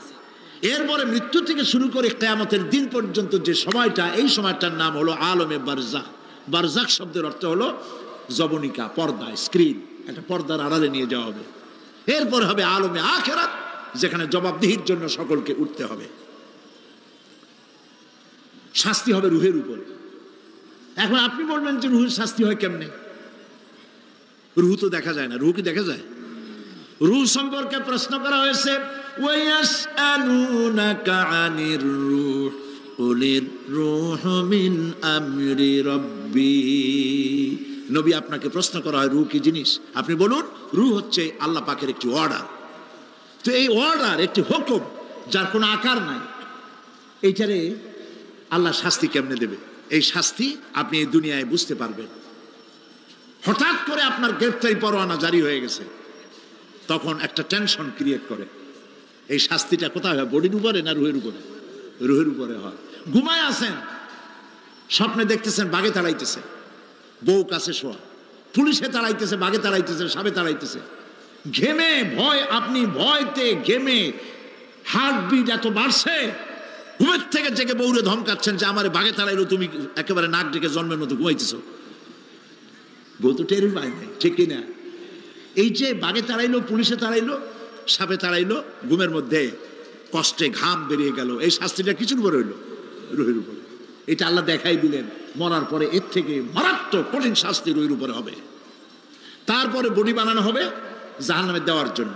[SPEAKER 1] এরপরে মৃত্যু থেকে শুরু করে কিয়ামতের দিন পর্যন্ত যে সময়টা, এই সময়টার নাম হলো আলমে বারজাখ। বারজাখ শব্দের অর্থ হলো জবনিকা, পর্দা, স্ক্রিন, একটা পর্দার আড়ালে নিয়ে যাওয়া হবে। এরপর হবে আলমে আখিরাত, যেখানে জবাবদিহির জন্য সকলকে উঠতে হবে। শাস্তি হবে রুহের উপরে। এখন আপনি বলবেন যে রুহের শাস্তি হয় কেমনে? রুহ তো দেখা যায় না। রুহ কি দেখা যায়? রুহ সম্পর্কে প্রশ্ন করা হয়েছে, ওয়ায়াসআলুনাকা আনির রূহ কুলির রূহু মিন আমরি রাব্বি। নবী, আপনাকে প্রশ্ন করা হয় রূহ কি জিনিস, আপনি বলুন রূহ হচ্ছে আল্লাহ পাকের একটি অর্ডার। তো এই অর্ডার, একটি হুকুম, যার কোনো আকার নাই, এইটারে আল্লাহ শাস্তি কেমনে দেবে? এই শাস্তি আপনি এই দুনিয়ায় বুঝতে পারবেন। হঠাৎ করে আপনার গ্রেফতারি পরোয়ানা জারি হয়ে গেছে, তখন একটা টেনশন ক্রিয়েট করে। এই শাস্তিটা কোথায় হয়? বডির উপরে না রুহের উপরে? রুহের উপরে হয়। ঘুমায় আছেন, স্বপ্নে দেখতেছেন বাঘে তাড়াইতেছে, বউ কাছে শোয়া, পুলিশে তাড়াইতেছে, বাঘে তাড়াইতেছে, সাপে তাড়াইতেছে, ঘেমে ভয়, আপনি ভয়তে ঘেমে হার্টবিট এত বাড়ছে, ঘুমের থেকে জেগে বউরে ধমকাচ্ছেন যে আমারে বাঘে তাড়াইলো, তুমি একেবারে নাক ডেকে জন্মের মতো ঘুমাইতেছ। বউ তো টেরই পায় নাই, ঠিক কিনা? এই যে বাঘে তাড়াইলো, পুলিশে তাড়াইলো, সাপে তাড়াইলো, ঘুমের মধ্যে কষ্টে ঘাম বেরিয়ে গেল, এই শাস্তিটা কিছুর উপরে হইল? রুহের উপরে। এটা আল্লাহ দেখাই দিলেন, মরার পরে এর থেকে মারাত্মক কঠিন শাস্তি রুহের উপরে হবে। তারপরে বডি বানানো হবে জাহান্নামে দেওয়ার জন্য।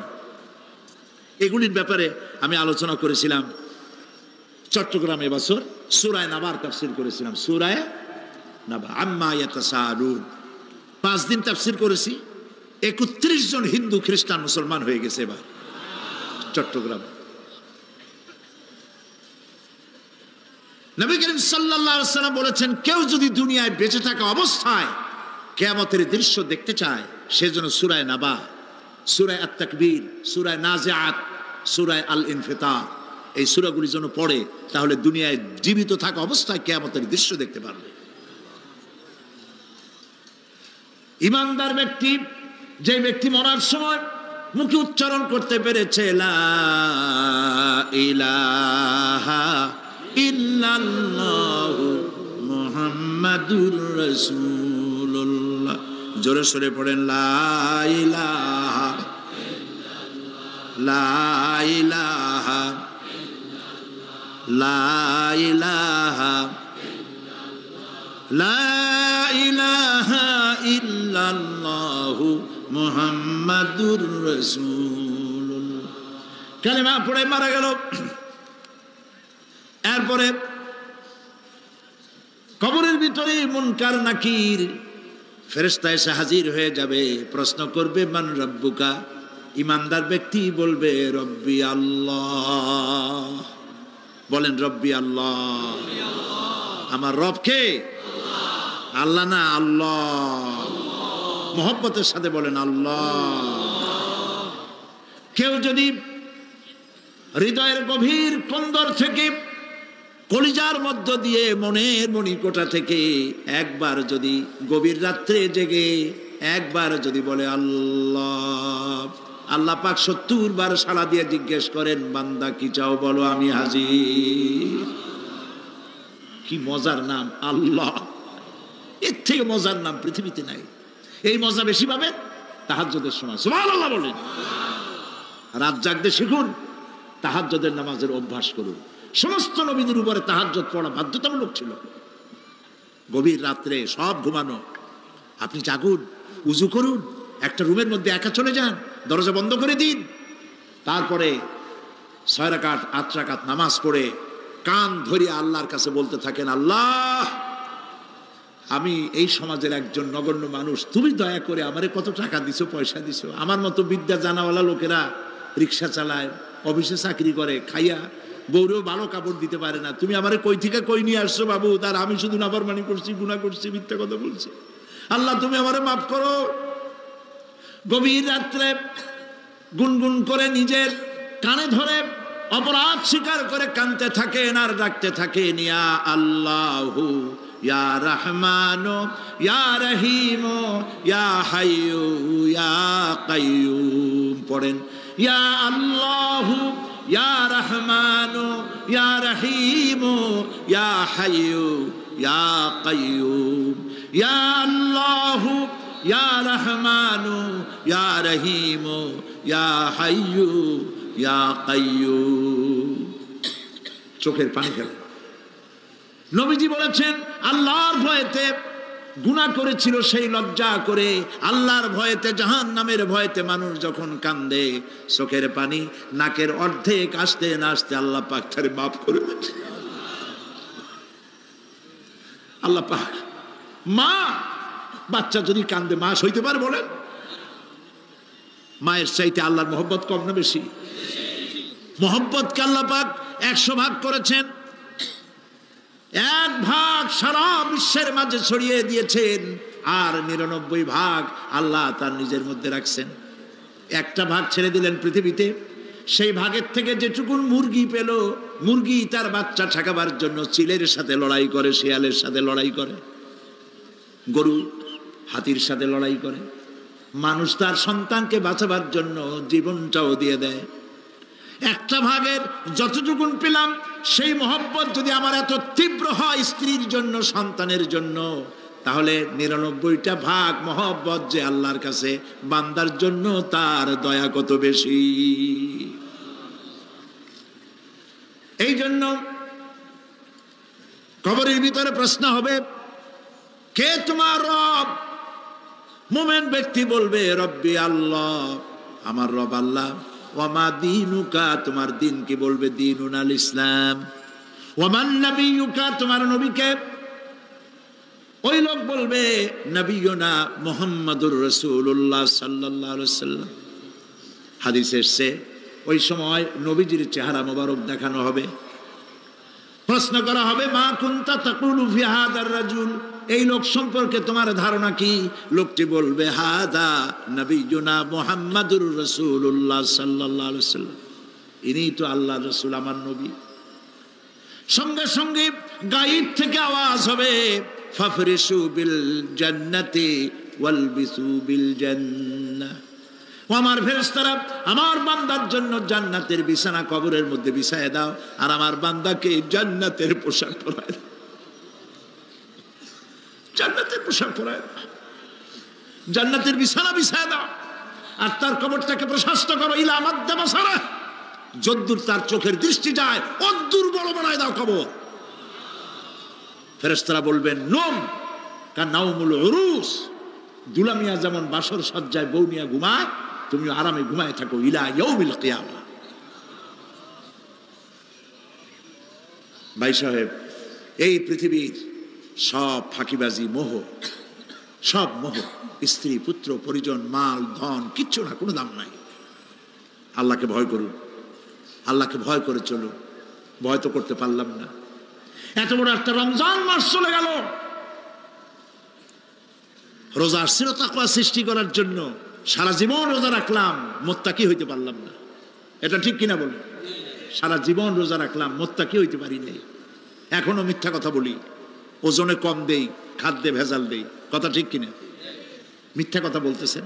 [SPEAKER 1] এগুলির ব্যাপারে আমি আলোচনা করেছিলাম চট্টগ্রামে এবছর সূরা নাবার তাফসীর করেছিলাম। সূরা নাবা, আম্মা ইয়াতাসাআলুন, 5 দিন তাফসীর করেছি। 31 জন হিন্দু, খ্রিস্টান, মুসলমান হয়ে গেছে এবার চট্টগ্রামে। নবী করিম সাল্লাল্লাহু আলাইহি ওয়াসাল্লাম বলেছেন, কেউ যদি দুনিয়ায় বেঁচে থাকা অবস্থায় কিয়ামতের দৃশ্য দেখতে চায়, সেজন্য সূরা নাবা, সূরা আত-তাকবীর, সূরা নাজিআত, সূরা আল-ইনফিতার, এই সূরাগুলি যেন পড়ে, তাহলে দুনিয়ায় জীবিত থাকা অবস্থায় কিয়ামতের দৃশ্য দেখতে পারবে। ঈমানদার ব্যক্তি, যে ব্যক্তি মরার সময় মুখে উচ্চারণ করতে পেরেছে লা ইলাহা ইল্লাল্লাহু মুহাম্মাদুর রাসূলুল্লাহ, জোরে সোরে পড়েন লা ইলাহা লা ইলাহা লা ইলাহা লা ইলাহা ইল্লাল্লাহু মুহাম্মাদুর রাসূলুল্লাহ। কালেমা পড়ে মারা গেল। এরপরে কবরের ভিতরে মুনকার নাকির ফেরেশতা এসে হাজির হয়ে যাবে, প্রশ্ন করবে মান রব্বুকা। ঈমানদার ব্যক্তি বলবে রব্বি আল্লাহ। বলেন রব্বি আল্লাহ। আমার রব কে? আল্লাহ না, আল্লাহ। মহব্বতের সাথে বলেন আল্লাহ। কেউ যদি হৃদয়ের গভীর কন্দর থেকে, কলিজার মধ্য দিয়ে, মনের মণিকোটা থেকে একবার যদি গভীর রাত্রে জেগে একবার যদি বলে আল্লাহ, আল্লাহ পাক 70 বার সাড়া দিয়ে জিজ্ঞেস করেন, বান্দা কি চাও বলো, আমি হাজির। কি মজার নাম আল্লাহ! এর থেকে মজার নাম পৃথিবীতে নাই। এই মজা বেশি পাবেন তাহাজ্জুদের সময়। সুবহানাল্লাহ বলেন। রাত জাগতে শিখুন, তাহাজ্জুদের নামাজের অভ্যাস করুন। সমস্ত নবীদের উপরে তাহাজ্জুদ পড়া বাধ্যতামূলক ছিল। গভীর রাত্রে সব ঘুমানো, আপনি জাগুন, উজু করুন, একটা রুমের মধ্যে একা চলে যান, দরজা বন্ধ করে দিন, তারপরে 6 রাকাত 8 রাকাত নামাজ পড়ে কান ধরে আল্লাহর কাছে বলতে থাকেন, আল্লাহ, আমি এই সমাজের একজন নগণ্য মানুষ, তুমি দয়া করে আমারে কত টাকা দিছো, পয়সা দিছো, আমার মতো বিদ্যা জানাওয়ালা লোকেরা রিক্সা চালায়, অফিসে চাকরি করে, খাইয়া বউরেও ভালো কাপড় দিতে পারে না, তুমি আমারে কই থেকে কই নিয়ে আসছো বাবু, তার আমি শুধু নাফরমানি করছি, গুনাহ করছি, মিথ্যা কথা বলছি, আল্লাহ তুমি আমারে মাফ করো। গভীর রাত্রে গুনগুন করে নিজের কানে ধরে অপরাধ স্বীকার করে কাঁদতে থাকেন আর ডাকতে থাকেন, ইয়া আল্লাহু ইয়া রহমানু ইয়া রহিমু ইয়া হাইয়ু ইয়া কাইয়ুম। পড়েন ইয়া আল্লাহু ইয়া রহমানু ইয়া রহিমু ইয়া হাইয়ু ইয়া কাইয়ুম ইয়া আল্লাহু ইয়া রহমানু ইয়া রহিমু ইয়া হাইয়ু ইয়া কাইয়ুম। চোখের পানি ফেলে। নবীজি বলেছেন আল্লাহর ভয়েতে গুনাহ করেছিল, সেই লজ্জা করে আল্লাহর ভয়েতে, জাহান্নামের ভয়েতে মানুষ যখন কান্দে, চোখের পানি নাকের অর্ধেক আসতে না আসতে আল্লাহ পাক তারে মাফ করে দেন। আল্লাহ পাক, মা বাচ্চা যদি কান্দে মা সইতে পারে বলেন? মায়ের চাইতে আল্লাহর মহব্বত কম না বেশি? মহব্বতকে আল্লাহ পাক 100 ভাগ করেছেন, 1 ভাগ সারা বিশ্বের মাঝে ছড়িয়ে দিয়েছেন, আর 99 ভাগ আল্লাহ তার নিজের মধ্যে রাখছেন। 1টা ভাগ ছেড়ে দিলেন পৃথিবীতে, সেই ভাগের থেকে যেটুকুন মুরগি পেল, মুরগি তার বাচ্চা ঠেকাবার জন্য চিলের সাথে লড়াই করে, শিয়ালের সাথে লড়াই করে, গরু হাতির সাথে লড়াই করে, মানুষ তার সন্তানকে বাঁচাবার জন্য জীবনটাও দিয়ে দেয়। 1টা ভাগের যতটুকুন পেলাম, সেই মহব্বত যদি আমার এত তীব্র হয় স্ত্রীর জন্য, সন্তানের জন্য, তাহলে 99টা ভাগ মহব্বত যে আল্লাহর কাছে বান্দার জন্য, তার দয়া কত বেশি। এই জন্য কবরের ভিতরে প্রশ্ন হবে, কে তোমার রব? মুমিন ব্যক্তি বলবে রব্বি আল্লাহ, আমার রব আল্লাহ। ওয়ামা দীনুকা, তোমার দিন কি? বলবে দীনুনাল ইসলাম। ওয়ামান নবিয়ুকা, তোমার নবীকে? ওই লোক বলবে নবিয়ুনা মুহাম্মাদুর রাসূলুল্লাহ সাল্লাল্লাহু আলাইহি ওয়াসাল্লাম। হাদিসে এসেছে ওই সময় নবীজির চেহারা মোবারক দেখানো হবে, প্রশ্ন করা হবে মা কুনতা তাকুলু ফি হাদার রাজুল, এই লোক সম্পর্কে তোমার ধারণা কি? লোকটি বলবে হাদা নবিয়ুনা মুহাম্মাদুর রাসূলুল্লাহ সাল্লাল্লাহু আলাইহি ওয়াসাল্লাম, ইনি তো আল্লাহর রাসূল, আমার নবী। সঙ্গে সঙ্গে গায়েব থেকে আওয়াজ হবে ফাফরিশু বিল জান্নাতি ওয়ালবিসু বিল জান্নাহ, ও আমার ফেরেশতারা, আমার বান্দার জন্য জান্নাতের বিছানা কবরের মধ্যে বিছায় দাও, আর আমার বান্দাকে জান্নাতের পোশাক পরায় দাও, জান্নাতের পোশাক পরায় দাও, জান্নাতের বিছানা বিছায় দাও, আর তার কবরটাকে প্রশস্ত করো ইলা মাদ্দা বাসারা, যদ্দূর তার চোখের দৃষ্টি যায় অদ্দূর বড় বানায় দাও কবর। ফেরেশতারা বলবেন নম কা নাউমুল উরুস, দুলামিয়া যেমন বাসর সজ্জায় বউ নিয়া ঘুমায়, তুমি আরামে ঘুমায় থাকো ইলা ইয়াউমিল কিয়ামা। ভাই সাহেব, এই পৃথিবীর সব ফাঁকিবাজি, মোহ, সব মোহ, স্ত্রী পুত্র পরিজন মাল ধন কিচ্ছু না, কোনো দাম নাই। আল্লাহকে ভয় করুন, আল্লাহকে ভয় করে চলুন। ভয় তো করতে পারলাম না, এত বড় একটা রমজান মাস চলে গেল, রোজা আসছিল তাকওয়া সৃষ্টি করার জন্য, সারা জীবন রোজা রাখলাম, মুত্তাকি হইতে পারলাম না। এটা ঠিক কিনা বলুন? সারা জীবন রোজা রাখলাম, মুত্তাকি হইতে পারি নাই। এখনো মিথ্যা কথা বলি, ওজনে কম দেই, খাদ্যে ভেজাল দেই, কথা ঠিক কিনা? মিথ্যা কথা বলতেছেন।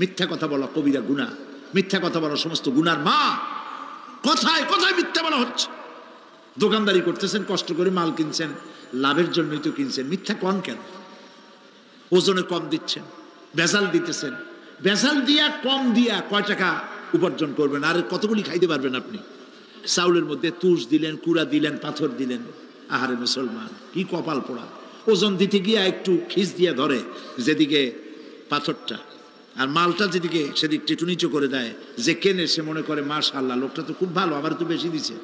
[SPEAKER 1] মিথ্যা কথা বলা কবিরা গুনাহ, মিথ্যা কথা বলা সমস্ত গুনার মা। কথায় কথায় মিথ্যা বলা হচ্ছে। দোকানদারি করতেছেন, কষ্ট করে মাল কিনছেন, লাভের জন্যই তো কিনছেন, মিথ্যা কন কেন? ওজনে কম দিচ্ছেন, ভেজাল দিতেছেন, ভেজাল দিয়া কম দিয়া কয় টাকা উপার্জন করবেন? আর কতগুলি খাইতে পারবেন আপনি? চাউলের মধ্যে তুষ দিলেন, কুড়া দিলেন, পাথর দিলেন। আহারে মুসলমান, কি কপাল পোড়া! ওজন দিতে গিয়া একটু খিস দিয়া ধরে যেদিকে পাথরটা, আর মালটা যেদিকে সেদিক একটু নিচু করে দেয়। যে কেনে সে মনে করে মাশাআল্লাহ, লোকটা তো খুব ভালো, আবার তো বেশি দিছে।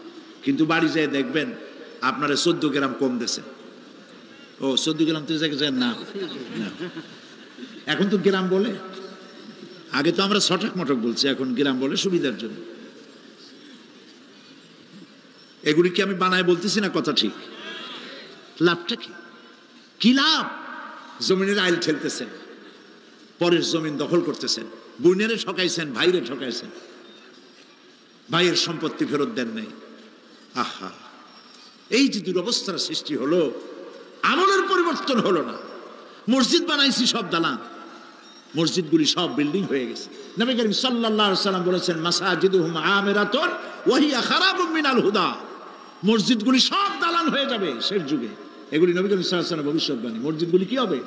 [SPEAKER 1] কিন্তু বাড়ি যেয়ে দেখবেন আপনারা 14 গ্রাম কম দিয়েছে। ও 14 গ্রাম তো না, এখন তো গ্রাম বলে, আগে তো আমরা ছটাক মটক বলছি, এখন গ্রাম বলে সুবিধার জন্য। এগুলি কি আমি বানায় বলতেছি না? কথা ঠিক। লাভটা কি? কি লাভ? জমিনের আইল ঠেলতেছেন, পরের জমিন দখল করতেছেন, বোনেরে ঠকাইছেন, ভাইরে ঠকাইছেন, ভাইয়ের সম্পত্তি ফেরত দেন নাই। আহা, এই যে দুরবস্থার সৃষ্টি হলো, আমলের পরিবর্তন হলো না। মসজিদ বানাইছি সব দালান, মসজিদগুলি সব বিল্ডিং হয়ে গেছে। নবী করিম সাল্লাল্লাহু আলাইহি ওয়াসাল্লাম বলেছেন মাসাজিদুহুম আমিরাতুন ওয়া হিয়া খারাবুম মিনাল হুদা, মসজিদগুলি সব দালান হয়ে যাবে শেষ যুগে। এগুলি নবী করিম সাল্লাল্লাহু আলাইহি ওয়াসাল্লামের ভবিষ্যৎবাণী। মসজিদগুলি কি হবে?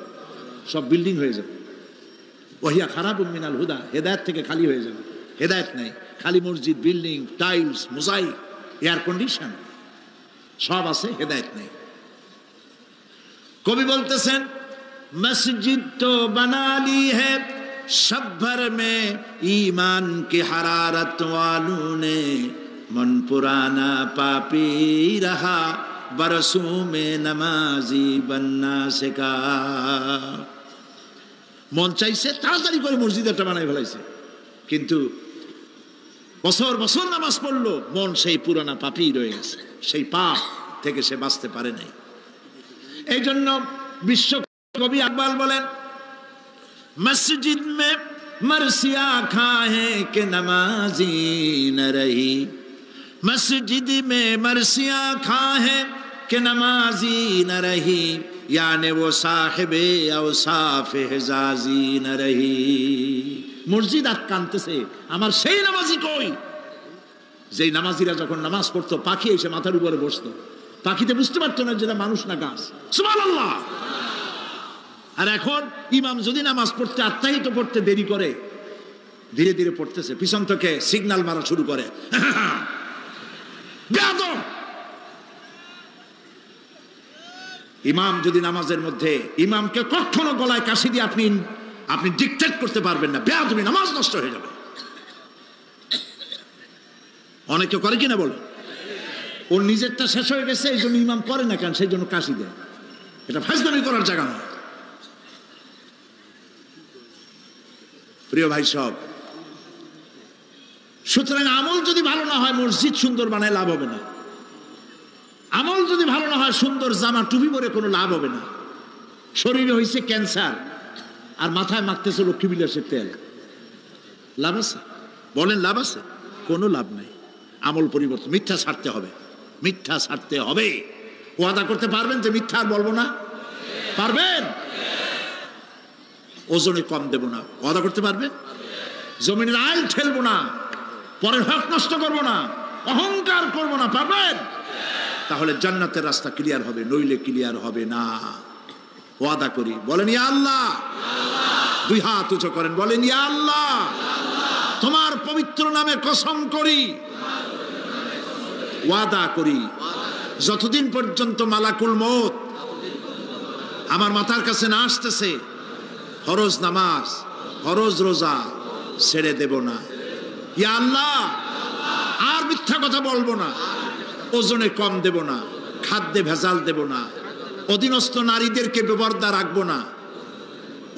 [SPEAKER 1] সব বিল্ডিং হয়ে যাবে। ওয়া হিয়া খারাবুম মিনাল হুদা, হেদায়েত থেকে খালি হয়ে যাবে। হেদায়েত নাই, খালি মসজিদ, building, tiles, mosaic, air condition সব আছে, হেদায়েত নেই। কবি বলতেছেন मस्जिद तो बना ली है सब भर में ईमान की हरारत वालों ने, मन पुराना पापी रहा बरसों में नमाजी बनना सिखा। মন চাইছে তাড়াতাড়ি করে মসজিদ একটা বানাই ফেলাইছে, কিন্তু বছর বছর নামাজ পড়লো, মন সেই পুরানা পাপী রয়ে গেছে, সেই পাপ থেকে সে বাঁচতে পারে নাই। এই জন্য বিশ্ব कवि अकबाल बोले मस्जिद में मरसिया खाए के नमाजी न रही, मस्जिद में मरसिया खाए के नमाजी न रही, यानी वो साहिबे औसाफ हिजाजी न रही। मस्जिद आकांते से আমার সেই নামাজি কই, যেই নামাজিরা যখন নামাজ পড়তো পাখি এসে মাথার উপরে বসতো, পাখিতে বুঝতে পারতো না যেটা মানুষ না গাছ। সুবহানাল্লাহ। আর এখন ইমাম যদি নামাজ পড়তে আত্মাহিত পড়তে দেরি করে, ধীরে ধীরে পড়তেছে, পিছন থেকে সিগন্যাল মারা শুরু করে, ইমাম যদি নামাজের মধ্যে, ইমামকে কখনো গলায় কাশি দিয়ে আপনি ডিকটেট করতে পারবেন না, বেয়াদবি, নামাজ নষ্ট হয়ে যাবে। অনেকে করে কিনা বলে, ওর নিজেরটা শেষ হয়ে গেছে এই জন্য ইমাম করে না কেন, সেই জন্য কাশি দেয়। এটা ফাজলামি করার জায়গা নয়। প্রিয় ভাই সব, সুতরাং আমল যদি ভালো না হয় মসজিদ সুন্দর বানায় লাভ হবে না। আমল যদি ভালো না হয় সুন্দর জামা টুপি পরে কোনো লাভ হবে না। শরীরে হয়েছে ক্যান্সার আর মাথায় মাখতেছে লক্ষ্মী বিলাসের তেল, লাভ আছে? বলেন লাভ আছে? কোনো লাভ নাই। আমল পরিবর্তন, মিথ্যা ছাড়তে হবে, মিথ্যা ছাড়তে হবে। ওয়াদা করতে পারবেন যে মিথ্যা আর বলবো না? পারবেন? ওজনে কম দেব না, ওয়াদা করতে পারবেন? জমিনের আইল ঠেলবো না, পরের হক নষ্ট করবো না, অহংকার করবো না, পারবেন? তাহলে জান্নাতের রাস্তা ক্লিয়ার হবে, নইলে ক্লিয়ার হবে না। ওয়াদা করি, বলেন ইয়া আল্লাহ। দুই হাত উঁচু করেন, বলেন ইয়া আল্লাহ, তোমার পবিত্র নামে কসম করি, ওয়াদা করি, যতদিন পর্যন্ত মালাকুল মউত আমার মাথার কাছে না আসতেছে, ফরজ নামাজ, ফরজ রোজা ছেড়ে দেব না। ইয়া আল্লাহ, আর মিথ্যা কথা বলবো না, ওজনে কম দেব না, খাদ্যে ভেজাল দেব না, অধীনস্থ নারীদেরকে বেপরদা রাখবো না,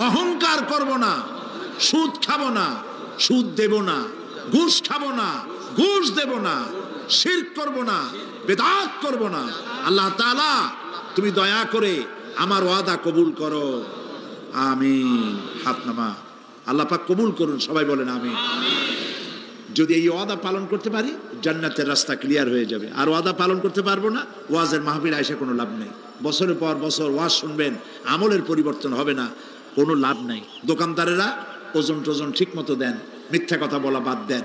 [SPEAKER 1] অহংকার করব না, সুদ খাবো না, সুদ দেব না, ঘুষ খাবো না, ঘুষ দেব না, শিরক করব না, বেদাত করব না। আল্লাহ তাআলা তুমি দয়া করে আমার ওয়াদা কবুল করো, আমিন। হাত নামা, আল্লাহ পাক কবুল করুন, সবাই বলেন আমিন। যদি এই ওয়াদা পালন করতে পারি জান্নাতের রাস্তা ক্লিয়ার হয়ে যাবে। আর ওয়াদা পালন করতে পারবো না, ওয়াজের মাহফিল আইসা কোনো লাভ নেই। বছরের পর বছর ওয়াজ শুনবেন, আমলের পরিবর্তন হবে না, কোনো লাভ নাই। দোকানদারেরা ওজন টোজন ঠিক মতো দেন, মিথ্যা কথা বলা বাদ দেন,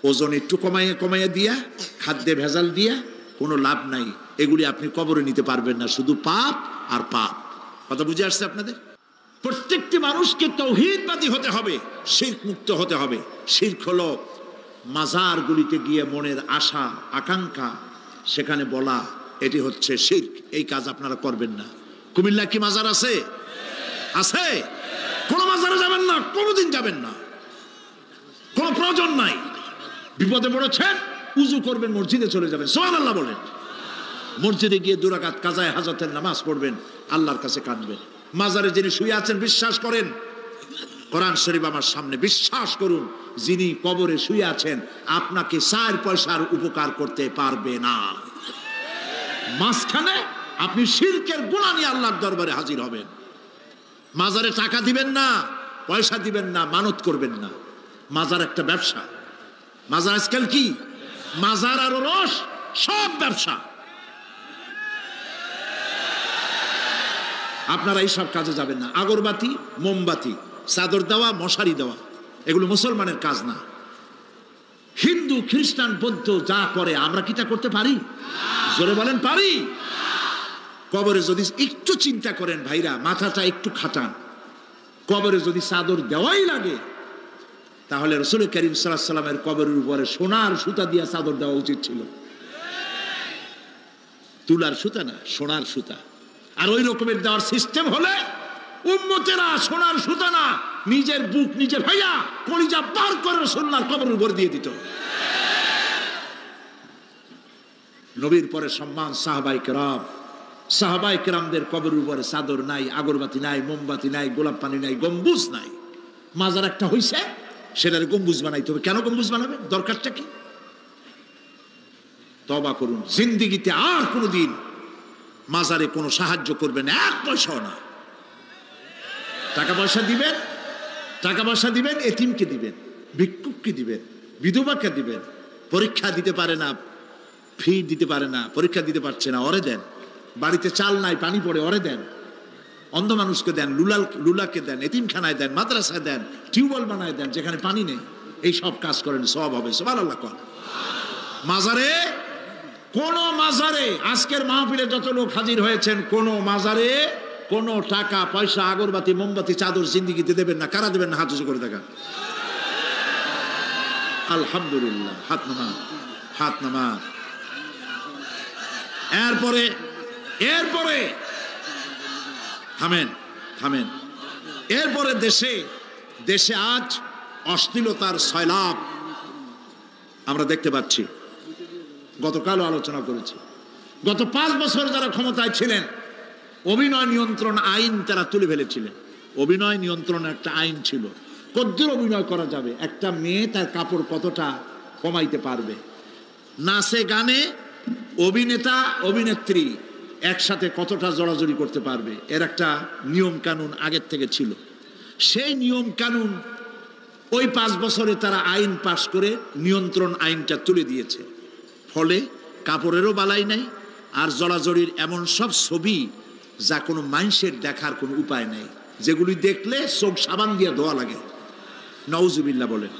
[SPEAKER 1] ওজন একটু কমাইয়া দিয়া, খাদ্যে ভেজাল দিয়া কোনো লাভ নাই। এগুলি আপনি কবরে নিতে পারবেন না, শুধু পাপ আর পাপ। কথা বুঝে আসছে আপনাদের? প্রত্যেকটি মানুষকে তাওহীদবাদী হতে হবে, শিরক মুক্ত হতে হবে। শিরক হলো মাজারগুলিতে গিয়ে মনের আশা আকাঙ্ক্ষা সেখানে বলা, এটি হচ্ছে শিরক। এই কাজ আপনারা করবেন না। কুমিল্লা কি মাজার আছে? আছে? কোন মাজারে যাবেন না, কোনোদিন যাবেন না, কোনো প্রয়োজন নাই। বিপদে পড়েছেন, উজু করবেন, মসজিদে চলে যাবেন, সুবহানাল্লাহ বলেন। মসজিদে গিয়ে 2 রাকাত কাজায়ে হাজতের নামাজ পড়বেন, আল্লাহর কাছে কাঁদবেন। মাজারে যিনি শুয়ে আছেন বিশ্বাস করেন, কোরআন শরীফ আমার সামনে, বিশ্বাস করুন, যিনি কবরে শুয়ে আছেন আপনাকে 4 পয়সার উপকার করতে পারবে না। মাঝখানে আপনি শিরকের গুনাহ নিয়ে আল্লাহর দরবারে হাজির হবেন। মাজারে টাকা দিবেন না, পয়সা দিবেন না, মানত করবেন না। মাজার একটা ব্যবসা। মাজার আজকাল কি? মাজার আর রস সব ব্যবসা। আপনারা এইসব কাজে যাবেন না। আগরবাতি, মোমবাতি, চাদর দেওয়া, মশারি দেওয়া, এগুলো মুসলমানের কাজ না। হিন্দু, খ্রিস্টান, বৌদ্ধ যা করে আমরা কি তা করতে পারি? জোরে বলেন, পারি? কবরে যদি একটু চিন্তা করেন ভাইরা, মাথাটা একটু খাটান, কবরে যদি চাদর দেওয়াই লাগে তাহলে রাসূল করিম সাল্লাল্লাহু আলাইহি ওয়াসাল্লামের কবরের উপরে সোনার সুতা দিয়ে চাদর দেওয়া উচিত ছিল। তুলার সুতা না, সোনার সুতা। আর ওই রকমের দেওয়ার সিস্টেম হলে উম্মতেরা সোনার সুতা না, নিজের বুক নিজে ভাইয়া কলিজা পার করে রাসূলুল্লাহর কবরের উপর দিয়ে দিত। নবীর পরে সম্মান সাহাবায়ে কেরাম। সাহাবায়ে কেরামদের কবরের উপরে চাদর নাই, আগরবাতি নাই, মোমবাতি নাই, গোলাপ পানি নাই, গম্বুজ নাই। মাজার একটা হইছে, সেটার গম্বুজ বানাইতে হবে। কেন গম্বুজ বানাবে? দরকারটা কি? তওবা করুন, জিন্দেগিতে আর কোনোদিন মাজারে কোনো সাহায্য করবেন, এক পয়সাও না। টাকা পয়সা দিবেন, টাকা পয়সা দিবেন, এতিমকে দিবেন, ভিক্ষুককে দিবেন, বিধবাকে দিবেন। পরীক্ষা দিতে পারে না, ফি দিতে পারে না, পরীক্ষা দিতে পারছে না, ওরে দেন। বাড়িতে চাল নাই, পানি পড়ে, ওরে দেন। অন্ধ মানুষকে দেন, লুলাকে দেন, এতিমখানায় দেন, মাদ্রাসায় দেন, টিউবওয়েল বানায় দেন যেখানে পানি নেই। এই সব কাজ করেন, সওয়াব হবে। সুবহানাল্লাহ। কর মাজারে, কোন মাজারে, আজকের মাহফিলে যত লোক হাজির হয়েছেন, কোন মাজারে কোনো টাকা পয়সা, আগরবাতি, মোমবাতি, চাদর জিন্দেগিতে দেবেন না। কারা দেবেন না? হাত উঁচু করে দেখান। আলহামদুলিল্লাহ। হাত নামা, হাত নামা। এরপরে থামেন, থামেন। এরপরে দেশে আজ অশ্লীলতার সয়লাব আমরা দেখতে পাচ্ছি। গতকালও আলোচনা করেছি। গত 5 বছর যারা ক্ষমতায় ছিলেন, অভিনয় নিয়ন্ত্রণ আইন তারা তুলে ফেলেছিলেন। অভিনয় নিয়ন্ত্রণ একটা আইন ছিল, কতদূর অভিনয় করা যাবে, একটা মেয়ে তার কাপড় কতটা কমাইতে পারবে, নাচে গানে অভিনেতা অভিনেত্রী একসাথে কতটা জড়াজড়ি করতে পারবে, এর একটা নিয়ম কানুন আগের থেকে ছিল। সেই নিয়ম কানুন ওই 5 বছরে তারা আইন পাশ করে নিয়ন্ত্রণ আইনটা তুলে দিয়েছে। ফলে কাপড়েরও বালাই নাই, আর জড়াজড়ির এমন সব ছবি যা কোনো মানুষের দেখার কোনো উপায় নেই, যেগুলি দেখলে চোখ সাবান দিয়ে ধোয়া লাগে। নাউজুবিল্লাহ বলেন।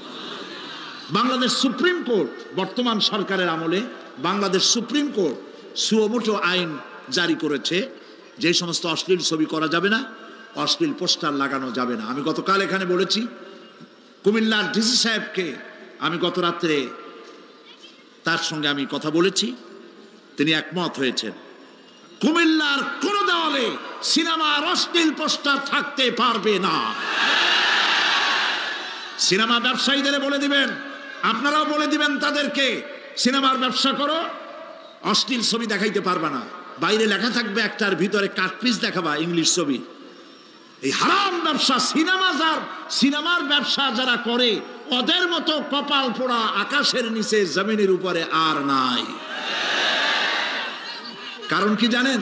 [SPEAKER 1] বাংলাদেশ সুপ্রিম কোর্ট, বর্তমান সরকারের আমলে বাংলাদেশ সুপ্রিম কোর্ট সুমোটো আইন জারি করেছে, যে সমস্ত অশ্লীল ছবি করা যাবে না, অশ্লীল পোস্টার লাগানো যাবে না। আমি গতকাল এখানে বলেছি, কুমিল্লার ডিসি সাহেবকে আমি গত রাত্রে তার সঙ্গে আমি কথা বলেছি, তিনি একমত হয়েছেন। কুমিল্লার কোন দেওয়ালে সিনেমার অশ্লীল পোস্টার থাকতে পারবে না। সিনেমা ব্যবসায়ীদের বলে দিবেন, আপনারাও বলে দিবেন তাদেরকে, সিনেমার ব্যবসা করো, অশ্লীল ছবি দেখাইতে পারবে না। বাইরে লেখা থাকবে একটার, ভিতরে কাটপিস দেখাবা ইংলিশ ছবি। এই হারাম ব্যবসা, সিনেমার ব্যবসা যারা করে, ওদের মতো কপাল পোড়া আকাশের নিচে জমিনের উপরে আর নাই। কারণ কি জানেন?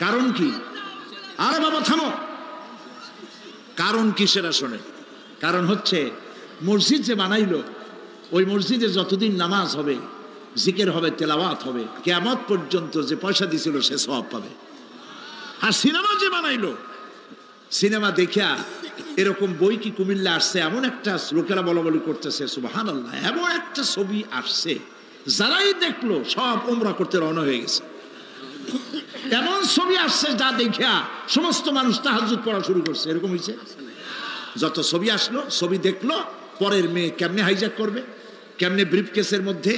[SPEAKER 1] কারণ কি? আরে বাবা থামো। কারণ কি সেটা শোনে। কারণ হচ্ছে, মসজিদ যে বানাইলো, ওই মসজিদে যতদিন নামাজ হবে, জিকির হবে, তেলাওয়াত হবে, কিয়ামত পর্যন্ত যে পয়সা দিছিল সে সওয়াব পাবে। আর সিনেমা যে বানাইলো, সিনেমা দেখিয়া এরকম বই কি কুমিল্লা আসছে? এমন একটা লোকেরা বলা বলি করতেছে, সুবহানাল্লাহ, এমন একটা ছবি আসছে, যারাই দেখলো সব উমরা করতে রওনা হয়ে গেছে। এমন ছবি আসছে যা দেখিয়া সমস্ত মানুষ তাহাজ্জুদ পড়া শুরু করছে। এরকম হয়েছে। যত ছবি আসলো, ছবি দেখলো, পরের মেয়ে কেমনে হাইজ্যাক করবে, কেমনে ব্রিফকেসের মধ্যে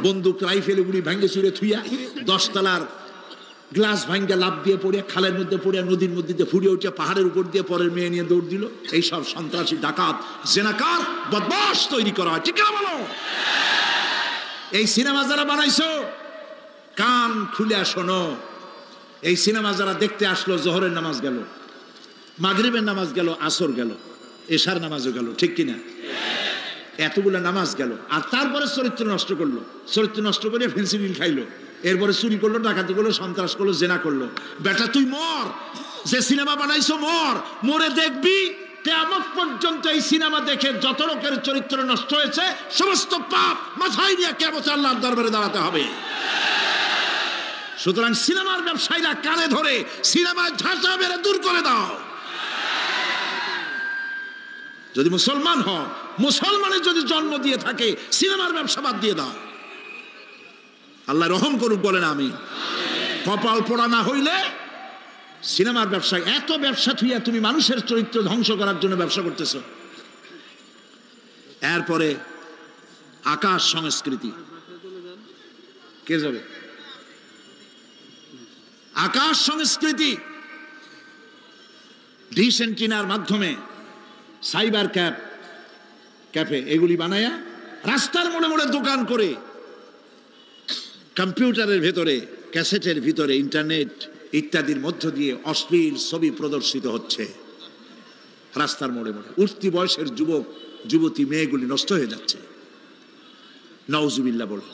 [SPEAKER 1] বন্দুক, রাইফেল গুলি ভাঙ্গে চুরে থুইয়া 10 তলার গ্লাস ভাঙ্গা লাভ দিয়ে পড়ে, খালের মধ্যে পড়ে, নদীর মধ্যে দিয়ে ফুড়িয়ে উঠে, পাহাড়ের উপর দিয়ে পরের মেয়ে নিয়ে দৌড় দিল। এইসব সন্ত্রাসী, ডাকাত, জেনাকার, বদমাশ তৈরি করা হয়। ঠিক না বলো? এই সিনেমা যারা বানাইছো, কান খুলে শোনো। এই সিনেমা যারা দেখতে আসলো, জোহরের নামাজ গেল, মাগরিবের নামাজ গেল, আসর গেল, এশার নামাজও গেল, ঠিক কিনা? এতগুলো নামাজ গেল, আর তারপরে চরিত্র নষ্ট করলো। চরিত্র নষ্ট করে ফেন্সিডিল খাইলো, এরপরে চুরি করলো, ডাকাতি করলো, সন্ত্রাস করলো, জেনা করলো। বেটা তুই মর, যে সিনেমা বানাইছো মর, মরে দেখবি কিয়ামত পর্যন্ত এই সিনেমা দেখে যত লোকের চরিত্র নষ্ট হয়েছে, সমস্ত পাপ মাথায় নিয়ে কিয়ামতে আল্লাহর দরবারে দাঁড়াতে হবে। সুতরাং সিনেমার ব্যবসায়ীরা কানে ধরে সিনেমার ঝাঁচা মেরে দূর করে দাও। যদি মুসলমান হও, মুসলমানের যদি জন্ম দিয়ে থাকে, সিনেমার ব্যবসা বাদ দিয়ে দাও। আল্লাহ রহম করুক, বলেন আমি। কপাল পোড়া না হইলে সিনেমার ব্যবসা, এত ব্যবসা থুইয়া তুমি মানুষের চরিত্র ধ্বংস করার জন্য ব্যবসা করতেছ। এরপরে আকাশ সংস্কৃতি, কে যাবে? আকাশ সংস্কৃতি ডিশ এন্টিনার মাধ্যমে সাইবার ক্যাফে এগুলি বানায়া রাস্তার মোড়ে মোড়ে দোকান করে, কম্পিউটারের ভেতরে, ক্যাসেটের ভিতরে, ইন্টারনেট ইত্যাদির মধ্য দিয়ে অশ্লীল ছবি প্রদর্শিত হচ্ছে রাস্তার মোড়ে মোড়ে। উঠতি বয়সের যুবক যুবতী মেয়েগুলি নষ্ট হয়ে যাচ্ছে, নাউজুবিল্লাহ বলে।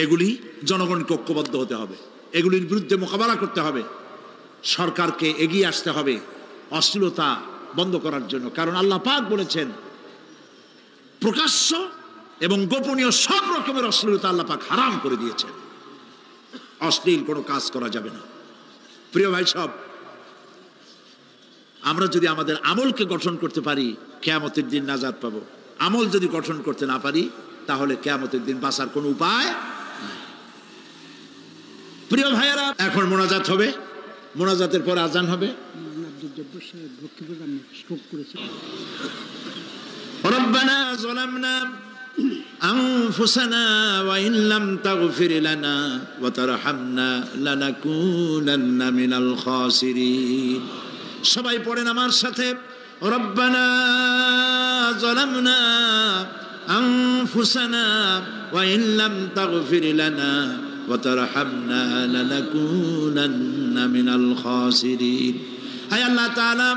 [SPEAKER 1] এগুলি জনগণকে ঐক্যবদ্ধ হতে হবে, এগুলির বিরুদ্ধে মোকাবেলা করতে হবে, সরকারকে এগিয়ে আসতে হবে অশ্লীলতা বন্ধ করার জন্য। কারণ আল্লাহ পাক বলেছেন, প্রকাশ্য এবং গোপনীয় সব রকমের অশ্লীলতা আল্লাহ পাক হারাম করে দিয়েছেন। অশ্লীল কোনো কাজ করা যাবে না। প্রিয় ভাই সব, আমরা যদি আমাদের আমলকে গঠন করতে পারি, কিয়ামতের দিন নাজাত পাবো। আমল যদি গঠন করতে না পারি, তাহলে কিয়ামতের দিন বাঁচার কোনো উপায় নাই। প্রিয় ভাইয়েরা, এখন মোনাজাত হবে, মোনাজাতের পর আজান হবে। রব্বানা যালামনা আনফুসানা ওয়া ইন লাম তাগফির লানা ওয়া তারহামনা লানাকুনান্না মিনাল খাসিরিন। সবাই পড়েন আমার সাথে, রব্বানা যালামনা আনফুসানা ওয়া ইন লাম তাগফির লানা ওয়া তারহামনা লানাকুনান্না মিনাল খাসিরিন। হায় আল্লাহ তাআলা,